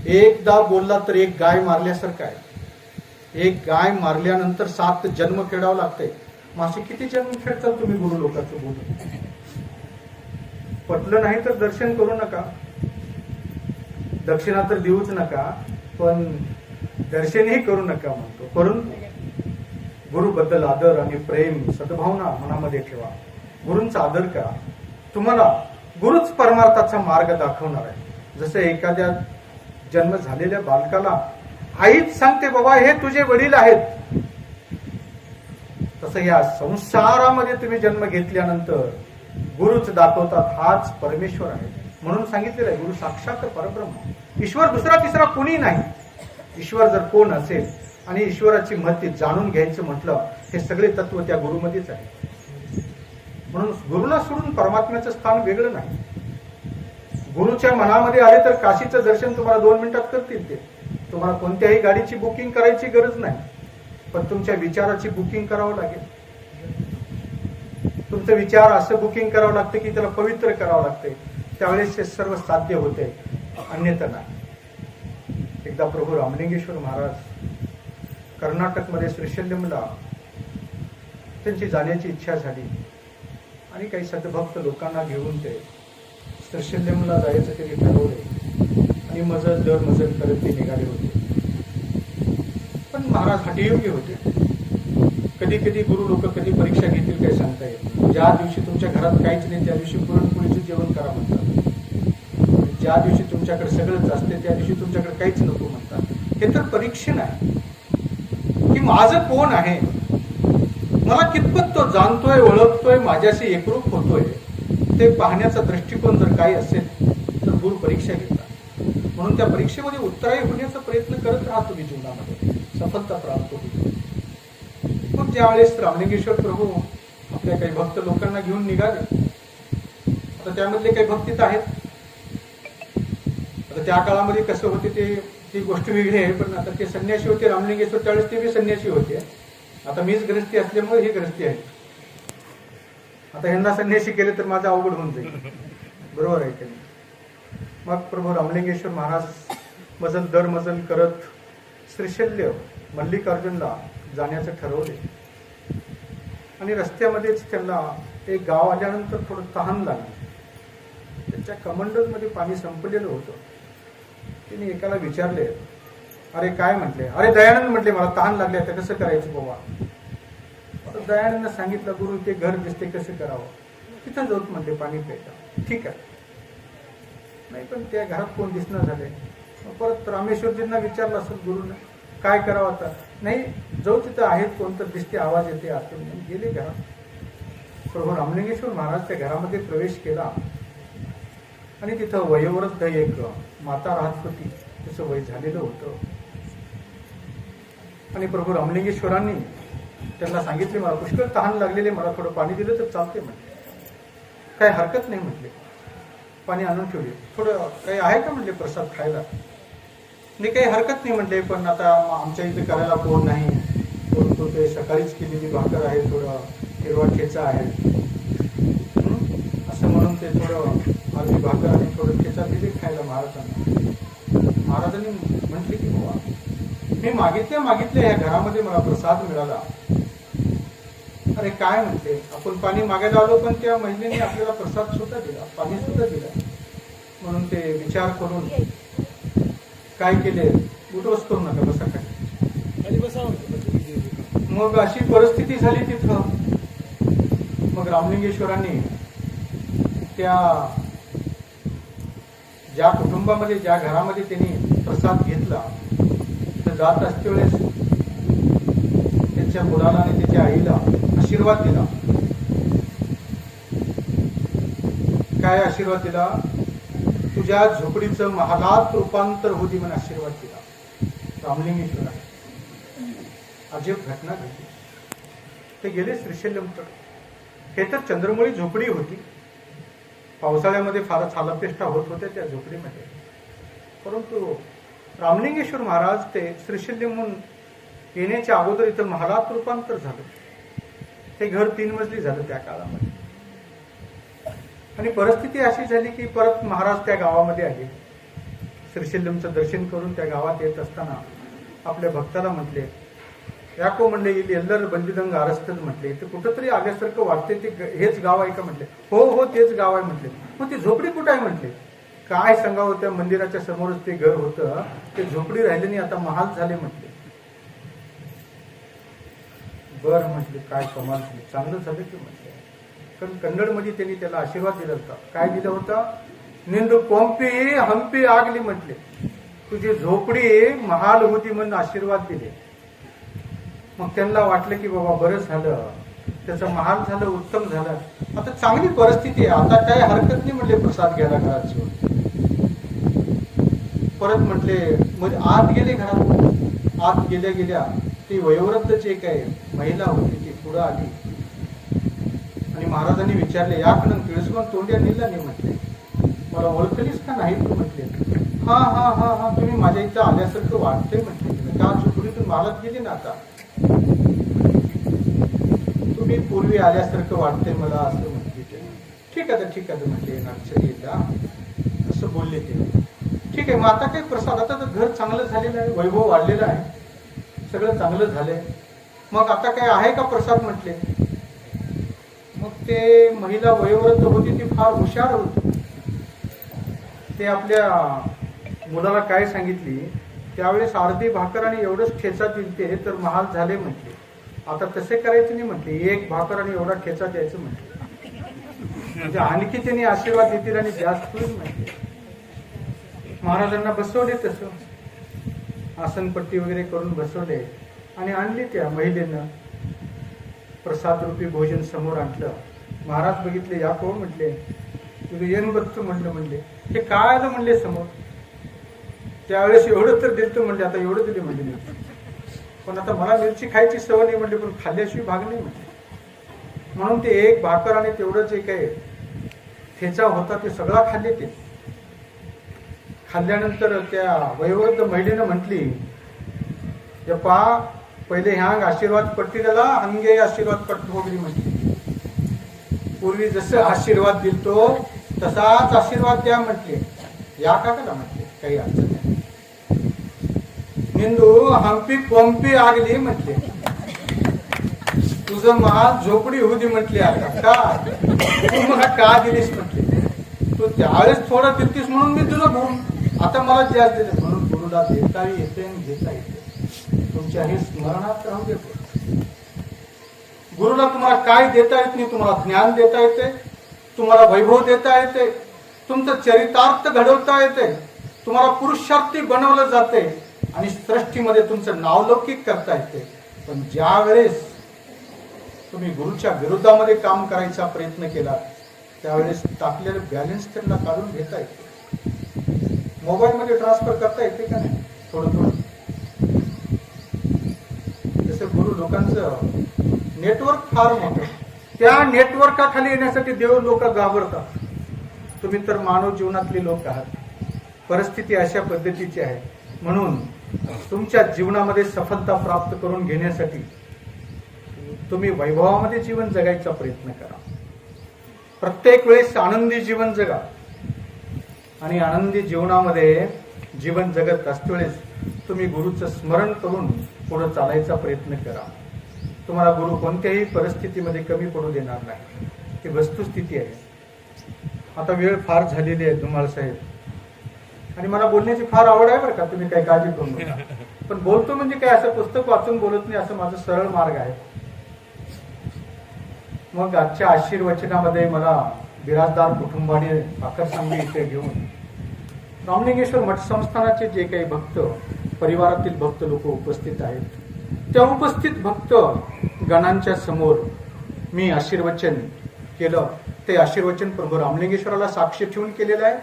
एकदा बोलला तर एक गाय मारल्यासारखं आहे. एक गाय मारल्यानंतर 7 जन्म फेडावं लागतंय. मासे किती जन्म फेडतात तुम्ही गुरु लोकांचं बोलून. पटलं नाही तर दर्शन करू नका, दक्षिणा तर देऊच नका, पण दर्शनही करू नका म्हणतो. परंतु गुरुबद्दल आदर आणि प्रेम, सद्भावना मनामध्ये ठेवा. गुरूंचा आदर करा. तुम्हाला गुरुच परमार्थाचा मार्ग दाखवणार आहे. जसं एखाद्या जन्म झालेल्या बालकाला आईच सांगते बाबा हे तुझे वडील आहेत, तसं या संसारामध्ये तुम्ही जन्म घेतल्यानंतर गुरुच दाखवतात हाच परमेश्वर आहे. म्हणून सांगितलेलं आहे गुरु साक्षात परब्रह्म. ईश्वर दुसरा तिसरा कोणी नाही. ईश्वर जर कोण असेल आणि ईश्वराची महती जाणून घ्यायचं म्हटलं हे सगळे तत्व त्या गुरुमध्येच आहे. म्हणून गुरुला सोडून परमात्म्याचं स्थान वेगळं नाही. गुरुच्या मनामध्ये आले तर काशीचं दर्शन तुम्हाला 2 मिनिटात करतील. ते तुम्हाला कोणत्याही गाडीची बुकिंग करायची गरज नाही, पण तुमच्या विचाराची बुकिंग करावं लागेल. तुमचं विचार असं बुकिंग करावं लागतं की त्याला पवित्र करावं लागतंय. त्यावेळेस हे सर्व साध्य होते, अन्यथा नाही. एकदा प्रभू रामलिंगेश्वर महाराज कर्नाटकमध्ये श्रीशैल्यमला त्यांची जाण्याची इच्छा झाली आणि काही सद्भक्त लोकांना घेऊन ते श्रीशैल्यमला जायचं त्यांनी ठरवले आणि मजल दर मजल करत ते निघाले होते. पण महाराज हठयोगी होते. कधी कधी गुरु लोक कधी परीक्षा घेतील काही सांगता येत. ज्या दिवशी तुमच्या घरात काहीच नाही त्या दिवशी पुरणपोळीचं जेवण करा म्हणतात. ज्या दिवशी तुमच्याकडे सगळंच असते त्या दिवशी तुमच्याकडे काहीच नको म्हणतात. हे तर परीक्षण आहे की माझं कोण आहे, मला कितपत तो जाणतोय, ओळखतोय, माझ्याशी एकरूप होतोय, ते पाहण्याचा दृष्टिकोन जर काही असेल तर गुरु परीक्षा घेतात. म्हणून त्या परीक्षेमध्ये उत्तरायी होण्याचा प्रयत्न करत राहा तुम्ही जीवनामध्ये, सफलता प्राप्त होईल. मग ज्यावेळेस रामलिंगेश्वर प्रभू आपल्या काही भक्त लोकांना घेऊन निघाले, आता त्यामधले काही भक्तीत आहेत. आता त्या काळामध्ये कसं होते ते ती गोष्ट वेगळी आहे, पण आता ते संन्यासी होते रामलिंगेश्वर, त्यावेळेस ते बी संन्यासी होते. आता मीच ग्रस्ती असल्यामुळे हे ग्रस्ती आहे. आता ह्यांना संन्यासी केले तर माझं अवघड होऊन जाईल, बरोबर आहे की नाही. मग प्रभू रामलिंगेश्वर महाराज मजल दर मजल करत श्रीशैल्य मल्लिकार्जुनला जाण्याचं ठरवले आणि रस्त्यामध्येच त्यांना एक गाव आल्यानंतर थोडं तहान लागली. त्यांच्या कमंडलमध्ये पाणी संपलेलं होतं. तिने एकाला विचारले, अरे काय म्हटले? अरे दयानंद म्हटले, मला तहान लागले, आता कसं करायचं बाबा? आता दयानंद सांगितलं, गुरु ते घर दिसते कसं करावं? तिथं जाऊत म्हटले पाणी प्यायचं. ठीक आहे, नाही पण त्या घरात कोण दिसणं झाले. परत रामेश्वरजींना विचारलं असेल गुरुनं, काय करावं आता? नाही जाऊ तिथं आहेत कोणतं दिसते, आवाज येते आतून. गेले घरात. प्रभू रामलिंगेश्वर महाराज त्या घरामध्ये प्रवेश केला आणि तिथं वयोवृद्ध एक माता राहत होती. तिचं वय झालेलं होतं आणि प्रभू रामलिंगेश्वरांनी त्यांना सांगितले, मला पुष्कळ तहान लागलेले, मला थोडं पाणी दिलं तर चालते म्हटले. काय हरकत नाही म्हटले, पाणी आणून ठेवले. थोडं काही आहे का म्हटले प्रसाद खायला? नाही काही हरकत नाही म्हटले, पण आता आमच्या इथे करायला कोण नाही, परंतु ते सकाळीच केलेली भाकर आहे, थोडं हिरवा ठेचा आहे असं म्हणून ते थोडं अर्धी भाकर आणि थोडं ठेचा दिले खायला महाराजांना. महाराजांनी म्हटले की बाबा मी मागितले या घरामध्ये मला प्रसाद मिळाला. अरे काय म्हटले, आपण पाणी मागायला आलो पण त्या महिलेने आपल्याला प्रसाद सुद्धा दिला, पाणी सुद्धा दिलं. म्हणून ते विचार करून काय केले, उठवस करू नका, बसा काय. मग अशी परिस्थिती झाली तिथं. मग रामलिंगेश्वरांनी त्या ज्या कुटुंबामध्ये ज्या घरामध्ये त्यांनी प्रसाद घेतला तर जात असते वेळेस त्यांच्या मुलाला आणि त्याच्या आईला आशीर्वाद दिला. काय आशीर्वाद दिला? तुझ्या झोपडीचं महालात रूपांतर होती म्हणून आशीर्वाद दिला रामलिंगेश्वराने. अजब घटना घडली. ते गेले श्रीशैल्यमकडे. हे तर चंद्रमुळी झोपडी होती. पावसाळ्यामध्ये फारच हालअपेष्टा होत होत्या त्या झोपडीमध्ये. परंतु रामलिंगेश्वर महाराज ते श्रीशैल्यमहून येण्याच्या अगोदर इथं महालात रूपांतर झालं. ते घर 3 मजली झालं त्या काळामध्ये. आणि परिस्थिती अशी झाली की परत महाराज त्या गावामध्ये आले. श्रीशैल्यमचं दर्शन करून त्या गावात येत असताना आपल्या भक्ताला म्हटले, याको म्हणले एल्लर बंदिदंग आरस्तच म्हटले, इथे कुठंतरी आल्यासारखं वाटते, ते हेच गाव आहे का म्हटले. हो हो तेच गाव आहे म्हटले. मग ती झोपडी कुठं आहे म्हटले. काय सांगावं, त्या मंदिराच्या समोरच ते घर होतं, ते झोपडी राहिले नाही, आता महाल झाले म्हटले. बर म्हटले, काय कमाल झाली, चांगलं झालं की म्हटले. कारण कन्नडमध्ये त्यांनी त्याला आशीर्वाद दिला होता. काय दिलं होतं? निंदू पंपी हंपी आगली म्हटले, तुझी झोपडी महाल होती म्हणून आशीर्वाद दिले. मग त्यांना वाटलं की बाबा बरं झालं, त्याचं महाल झालं, उत्तम झालं, आता चांगली परिस्थिती आहे, आता काय हरकत नाही म्हटले प्रसाद घ्यायला घरात. परत म्हटले म्हणजे आत गेले घरात. आत गेल्या गेल्या ती वयोवृद्धची एक आहे महिला होती, ती पुढं आली आणि महाराजांनी विचारले, या कडून तिळसमन तोंड्या नेला नाही म्हटले, मला ओळखलीस का नाही तू म्हटले. हा हा हा हा तुम्ही माझ्या इथं आल्यासारखं वाटतंय म्हटले. का झोपडीतून महालात गेली ना, आता तुम्ही पूर्वी आल्यासारखं वाटतंय मला असं म्हटले. ठीक आहे ठीक आहे म्हटले, नागछडी येता असं बोलले ते. ठीक आहे, मग आता काही प्रसाद, आता तर घर चांगलं झालेलं आहे, वैभव वाढलेला आहे, सगळं चांगलं झालंय, मग आता काय आहे का प्रसाद म्हटले. मग ते महिला वयोवृद्ध होती, ती फार हुशार होती. ते आपल्या मुलाला काय सांगितली, त्यावेळेस अर्धी भाकर आणि एवढंच ठेचा दिलते तर महाल झाले म्हटले. आता तसे करायचं नाही म्हटले, एक भाकर आणि एवढा ठेचा द्यायचं म्हटले, म्हणजे आणखी त्यांनी आशीर्वाद देतील आणि जास्त होईल म्हटले. महाराजांना बसवले, तसं आसनपट्टी वगैरे करून बसवले आणि आणली. त्या महिलेनं प्रसाद रूपी भोजन समोर आणलं. महाराज बघितले, या कोण म्हटले, तुझं येण बघतो म्हणले, हे काय आलं म्हणले समोर. त्यावेळेस एवढं तर दिलतो म्हणले, आता एवढं दिले म्हणले, पण आता मला मिरची खायची सवय नाही म्हणले, पण खाल्ल्याशिवाय भाग नाही म्हणले. म्हणून ते एक भाकर आणि तेवढं जे काही ठेचा होता ते सगळा खाल्ले. ते खाल्ल्यानंतर त्या वयोवृद्ध महिलेनं म्हटली, पा पहिले ह्यांग आशीर्वाद पट्टी दिला, हंगे आशीर्वाद पट्ट वगैरे म्हटली. पूर्वी जसं आशीर्वाद दिलतो तसाच आशीर्वाद द्या म्हटले. या का म्हटले, काही अडचण नाही. हिंदू हंपी पंपी आगली म्हटले, तुझं महाल झोपडी होती म्हटली. आता का तू मला का दिलीस म्हटले, तू त्यावेळेस थोडं दिलतीस म्हणून मी तुला भरून, आता मला जास्त दिले म्हणून गुरुला देता येते आणि घेता येते. तुमच्या हे स्मरणात राहू दे. गुरुला तुम्हाला काय देता येत नाही, तुम्हाला ज्ञान देता येते, तुम्हाला वैभव देता येते, तुमचं चरितार्थ घडवता येते, तुम्हाला पुरुषार्थी बनवलं जाते आणि सृष्टीमध्ये तुमचं नावलौकिक करता येते. पण ज्या वेळेस तुम्ही गुरुच्या विरोधामध्ये काम करायचा प्रयत्न केला त्यावेळेस टाकलेलं बॅलन्स त्यांना काढून घेता येते. मोबाईल मध्ये ट्रान्सफर करता येते का नाही, थोडं थोडं. जसं गुरु लोकांचं नेटवर्क फार मोठं, त्या नेटवर्काखाली येण्यासाठी देव लोक घाबरतात. तुम्ही तर मानव जीवनातले लोक आहात, परिस्थिती अशा पद्धतीची आहे. म्हणून तुमच्या जीवनामध्ये सफलता प्राप्त करून घेण्यासाठी तुम्ही वैभवामध्ये जीवन जगायचा प्रयत्न करा. प्रत्येक वेळेस आनंदी जीवन जगा आणि आनंदी जीवनामध्ये जीवन जगत असतेवेळेस तुम्ही गुरुचं स्मरण करून पुढे चालायचा प्रयत्न करा. तुम्हाला गुरु कोणत्याही परिस्थितीमध्ये कमी पडू देणार नाही, ही वस्तुस्थिती आहे. आता वेळ फार झालेली आहे धुमाळ साहेब, आणि मला बोलण्याची फार आवड आहे बरं का, तुम्ही काही काळजी करू नका. पण बोलतो म्हणजे काय, असं पुस्तक वाचून बोलत नाही, असं माझं सरळ मार्ग आहे. मग आजच्या आशीर्वचनामध्ये मला बिराजदार कुटुंबाने आकर्षण इथे घेऊन रामलिंगेश्वर मठ संस्थानाचे जे काही भक्त, परिवारातील भक्त लोक उपस्थित आहेत, त्या उपस्थित भक्त गणांच्या समोर मी आशीर्वचन केलं. ते आशीर्वचन प्रभू रामलिंगेश्वराला साक्ष ठेवून केलेलं आहे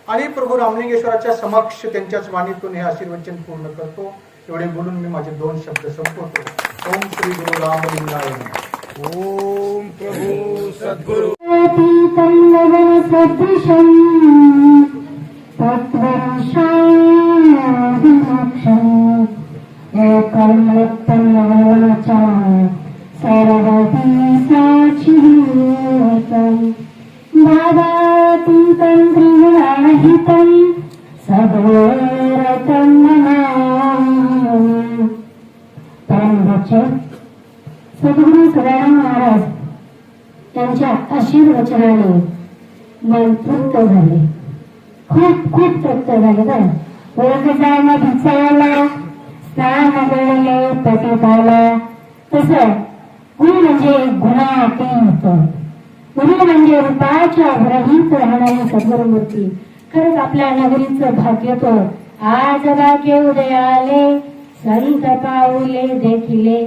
आणि प्रभू रामलिंगेश्वराच्या समक्ष त्यांच्याच वाणीतून हे आशीर्वचन पूर्ण करतो. एवढे बोलून मी माझे 2 शब्द संपवतो. ओम श्री गुरु रामलिंगाय नमः. ओम प्रभू सद्गुरु सद्गुरु सदानंद महाराज यांच्या आशीर्वचनाने मन तृप्त झाले, खूप तृप्त झाले. बरं, ओळखताना भिचायला, स्नान नगरले, पतिताला, तसं गुरु म्हणजे गुणातीत, गुरु म्हणजे रूपाच्या रहित राहणारी सद्गुरुमूर्ती. खरंच आपल्या नगरीचं भाग्य तो आज भाग्य उदयाले, संत पाऊले देखिले.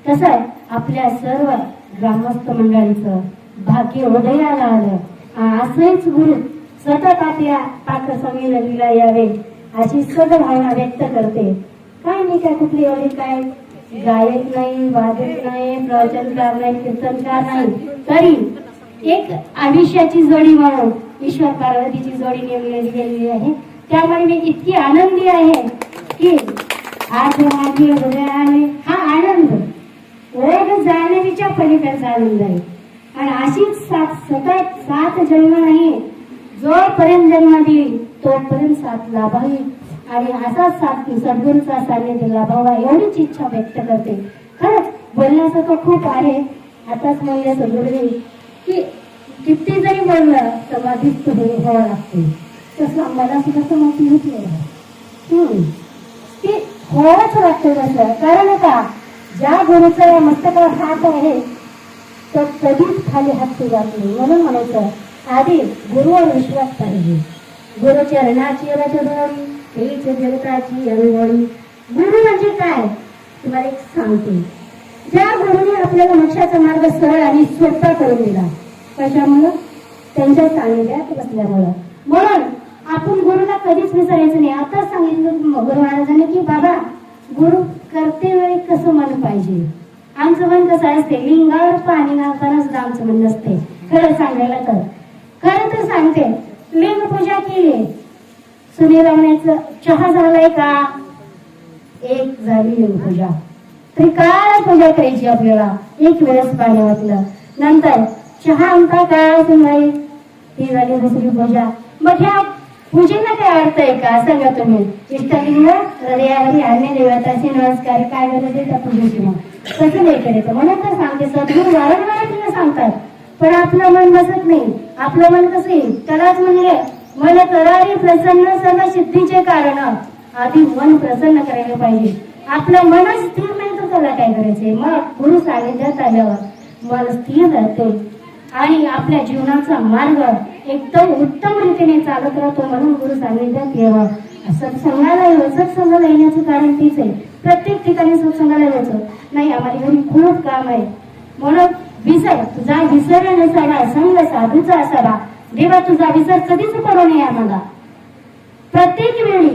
तसं आपल्या सर्व ग्रामस्थ मंडळीचं भाग्य उदयाला आलं. असेच गुरु सतत आपल्या पाकसमी नगरीला यावे अशी सद्भावना व्यक्त करते. काय नाही, काय कुठली एवढी काय गायक नाही, वादक नाही, प्रवचनकार नाही, कीर्तनकार नाही, तरी एक आयुष्याची जोडी म्हणून ईश्वर पार्वतीची जोडी नेमलेली गेलेली आहे. त्यामुळे मी इतकी आनंदी आहे की आज माझी हृदयाने हा आनंद ओढ जाणवीच्या पलीकडचा आनंद आहे. आणि अशीच सतत 7 जन्म नाही, जोपर्यंत जन्म देईल तोपर्यंत 7 लाभावी आणि असाच सद्गुरूचा सान्निध्य लाभावा एवढीच इच्छा व्यक्त करते. खरंच बोलण्यासारखं खूप आहे. आताच म्हणलं सद्गुरूने की किती जरी बोललं समाधीच व्हावं लागते, तसं मला सुद्धा समाधी घेतलेलं की होच वाटतं तसं. कारण का ज्या गुरुचा मस्तकावर हात आहे तो कधीच खाली हात जात नाही. म्हणून म्हणायचं आधी गुरुवर विश्वास पाहिजे. गुरु चरणाची रजोडी हीच जगताची अंगोळी. गुरु म्हणजे काय तुम्हाला एक सांगते. ज्या गुरुने आपल्याला मोक्षाचा मार्ग सरळ आणि सोपा करून दिला, कशामुळं? त्यांच्या सानिध्यात बसल्यामुळं. म्हणून आपण गुरुला कधीच विसरायचं नाही. आता सांगितलं गुरु महाराजांनी की बाबा गुरु करते वेळी कसं मन पाहिजे. आमचं मन कसं असते, लिंगावर पाणी घालताना सुद्धा आमचं मन नसते. खरं सांगायला तर खरं तर सांगते, लिंग पूजा केली, सुने लावण्याचं चहा झालाय का? एक झाली लिंग पूजा. त्रिकाळ पूजा करायची आपल्याला. एक वेळेस पाणी वाचलं, नंतर चहा आणता का सुनाई, ती झाली दुसरी पूजा. मग ह्या पूजेला काय अर्थ आहे का सांगा तुम्ही? इष्टलिंग हृदयावरी अन्य देवताचे नमस्कार, काय गरज आहे त्या पूजेची? मग तसं नाही करायचं. म्हणून तर सांगते सद्गुरू वारंवार तिला सांगतात, पण आपलं मन बसत नाही. आपलं मन कसं येईल? त्यालाच म्हणले मन करारी प्रसन्न सर्व सिद्धीचे कारण. आधी मन प्रसन्न करायला पाहिजे. आपलं मनच स्थिर नाही तर त्याला काय करायचंय? मग गुरु सानिध्यात आल्यावर मन स्थिर राहते आणि आपल्या जीवनाचा मार्ग एकदम उत्तम रीतीने चालत राहतो. म्हणून गुरु सानिध्यात यावं. सत्संगाला यावं. सत्संगाला येण्याचं कारण तीच आहे. प्रत्येक ठिकाणी सत्संगाला यायचं नाही. आम्हाला घरी खूप काम आहे म्हणून विसर तुझा विसर नसावा, संग साधूचा असावा. देवा तुझा विसर कधीच करू नये आम्हाला. प्रत्येक वेळी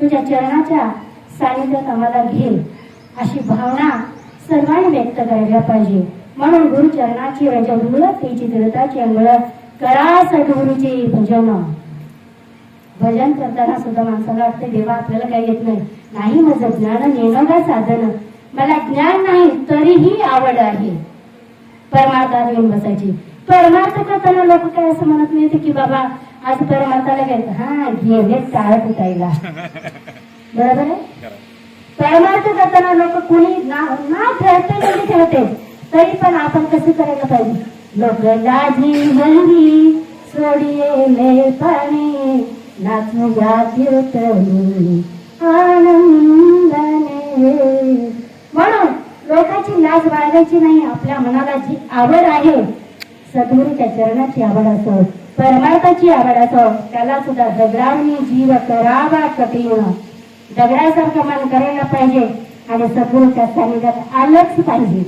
तुझ्या चरणाच्या सानिध्यात आम्हाला घे अशी भावना सर्वांनी व्यक्त करायला पाहिजे. म्हणून गुरु चरणाची रजगुळ त्याची दृढताची अंगळ करा सद्गुरूचे भजन. भजन करताना सुद्धा माणसाला वाटते देवा आपल्याला काही येत नाही. माझं ज्ञान नेणं का साधन, मला ज्ञान नाही तरीही आवड आहे परमार्थात येऊन बसायची. परमार्थ करताना लोक काय असं म्हणत नाही की बाबा आज परमार्थाला घ्यायचं, हा घे टाळत उठायला. बरोबर आहे. परमार्थ करताना लोक कोणी ना ठेवते तरी पण आपण कसं करायला पाहिजे? लोक लाजी हल्ली सोडिले पाणी नाचूया कीर्तनी आनंदाने. म्हणून लोकांची लाज बाळगायची नाही. आपल्या मनाला जी आवड आहे सद्गुरूच्या चरणाची आवड असो, परमार्थाची आवड असो, त्याला सुद्धा दगडांनी जीव करावा कठीण. दगडासारखं मन करायला पाहिजे आणि सद्गुरूच्या सानिध्यात आलंच पाहिजे.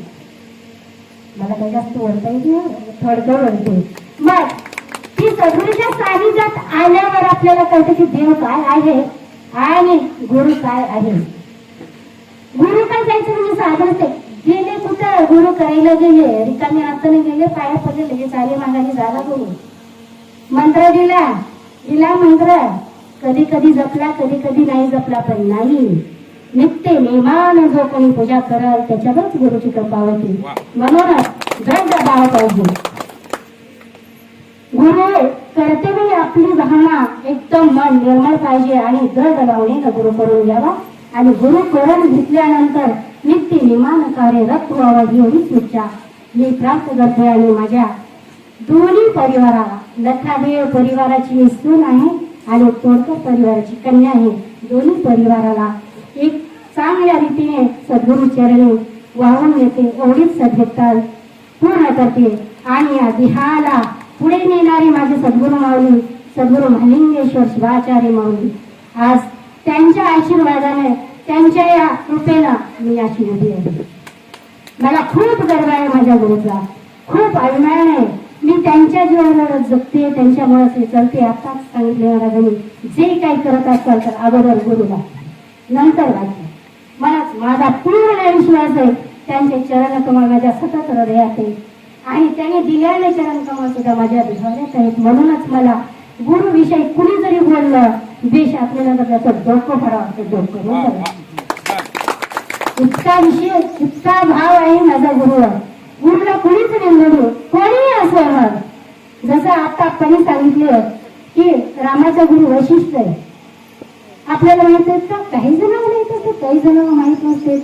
मला काही जास्त बोलता येत नाही, थोडकं बोलते. मग ती सद्गुरूच्या सानिध्यात आल्यावर आपल्याला कळतं की देव काय आहे आणि गुरु काय आहे. गुरु काय जायचं म्हणजे साधन असते. गेले कुठं गुरु करायला गेले, रिकामी हाताने गेले, पाया पडले, लगेच आले मागाने झाला गुरु. मंत्र दिला मंत्र, कधी कधी जपला कधी कधी नाही जपला, पण नाही नित्य नियमान जो कोणी पूजा कराल त्याच्यावरच गुरुची कृपा होती. म्हणूनच दृढ भाव पाहिजे. गुरु करते वेळी आपली भावना एकदम मन निर्मळ पाहिजे आणि दृढ भावनेनं गुरु करून घ्यावा. आणि गुरु करून घेतल्यानंतर नित्य नियमान कार्यरत व्हावं एवढीच इच्छा मी प्राप्त करते. आणि माझ्या दोन्ही परिवाराला, लखाबेळ परिवाराची मी सून आहे आणि तोडकर परिवाराची कन्या आहे. दोन्ही परिवाराला एक चांगल्या रीतीने सद्गुरू चरणी वाहून येते एवढीच सभ्यता पूर्ण करते. आणि या देहाला पुढे नेणारे माझे सद्गुरू माऊली सद्गुरू महालिंगेश्वर शिवाचार्य माऊली, आज त्यांच्या आशीर्वादाने त्यांच्या या कृपेला मी अशी उभी आहे. मला खूप गर्व आहे माझ्या गुरुचा, खूप अभिमान आहे. मी त्यांच्या जीवनावर जगते, त्यांच्यामुळे चलते. आताच सांगितले महाराजांनी, जे काही करत असाल तर अगोदर गुरुला नंतर वाटते. मलाच माझा पूर्ण विश्वास आहे त्यांचे चरण कमळ माझ्या सतत हृदयात आहे आणि त्यांनी दिलेले चरण कमळ सुद्धा माझ्या हृदयात आहेत. म्हणूनच मला गुरु विषयी कुणी जरी बोललं देश आपल्याला त्याचं डोकं फडावं, डोकं इतका विषय इतका भाव आहे माझा गुरुवर. गुरुला कुणीच निवडू, कोणी असं मग. जसं आता आपण सांगितलं की रामाचा गुरु वशिष्ठ आहे, आपल्याला माहित असतं, काही जणांना माहित असतं, काही जणांना माहित नसते.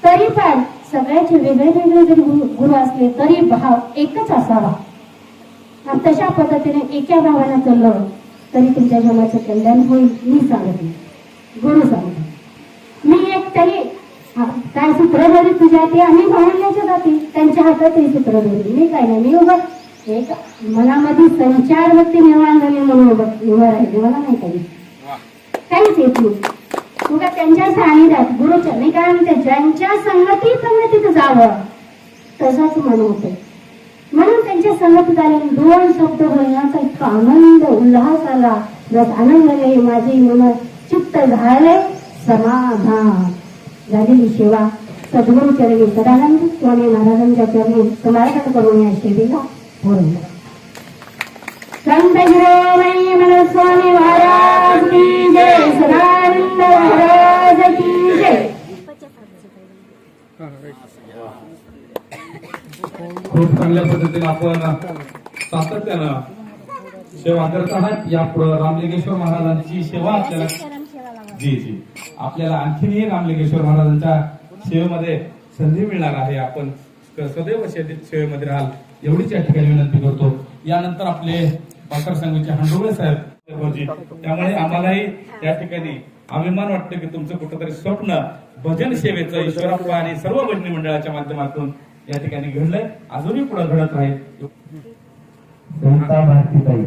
तरी पण सगळ्याचे वेगळे वेगळे जरी गुरु असले तरी भाव एकच असावा. आणि तशा पद्धतीने एका भावानं चाललं तरी तुमच्या जन्माचं कल्याण होईल. मी सांगते, गुरु सांगते. मी एक तरी काय सूत्रधारी तुझ्या ते आम्ही भावण्याच्या जाती त्यांच्या हातात हे सूत्रधारी. मी काय नाही, मी उभं एक मनामध्ये संचार वृत्ती निर्माण झाली म्हणून उभं राहिले. मला नाही काहीच येत नाही. तुला त्यांच्या सानिध्यात गुरुच्या मी काय म्हणते, ज्यांच्या संगतीत जावं तसंच मन होते. म्हणून त्यांच्या संगतीत आले 2 शब्द बोलण्याचा इतका आनंद उल्हास आला. बस आनंद झाले, माझे मन चित्त झाले समाधान. झालेली सेवा सद्गुरू चरणी सदानंद स्वामी महाराजांच्या चरणी समर्पण करून या सेवेला पूर्ण. संत शिरोमणी मन स्वामी महाराज की जय, सदानंद महाराज की जय. खूप चांगल्या पद्धतीने आपण सातत्यानं सेवा करत आहात. या रामलिंगेश्वर महाराजांची सेवा आपल्याला जी आपल्याला आणखीनही रामलिंगेश्वर महाराजांच्या सेवेमध्ये संधी मिळणार आहे. आपण सदैव सेवेमध्ये राहाल एवढीच या ठिकाणी विनंती करतो. यानंतर आपले बाकर संघाचे हंडोळे साहेब, त्यामुळे आम्हालाही या ठिकाणी अभिमान वाटतं की तुमचं कुठंतरी स्वप्न भजन सेवेचं ईश्वरप्पा आणि सर्व भजनी मंडळाच्या माध्यमातून या ठिकाणी घडलंय, अजूनही पुढे घडत राहील. संता भारतीताई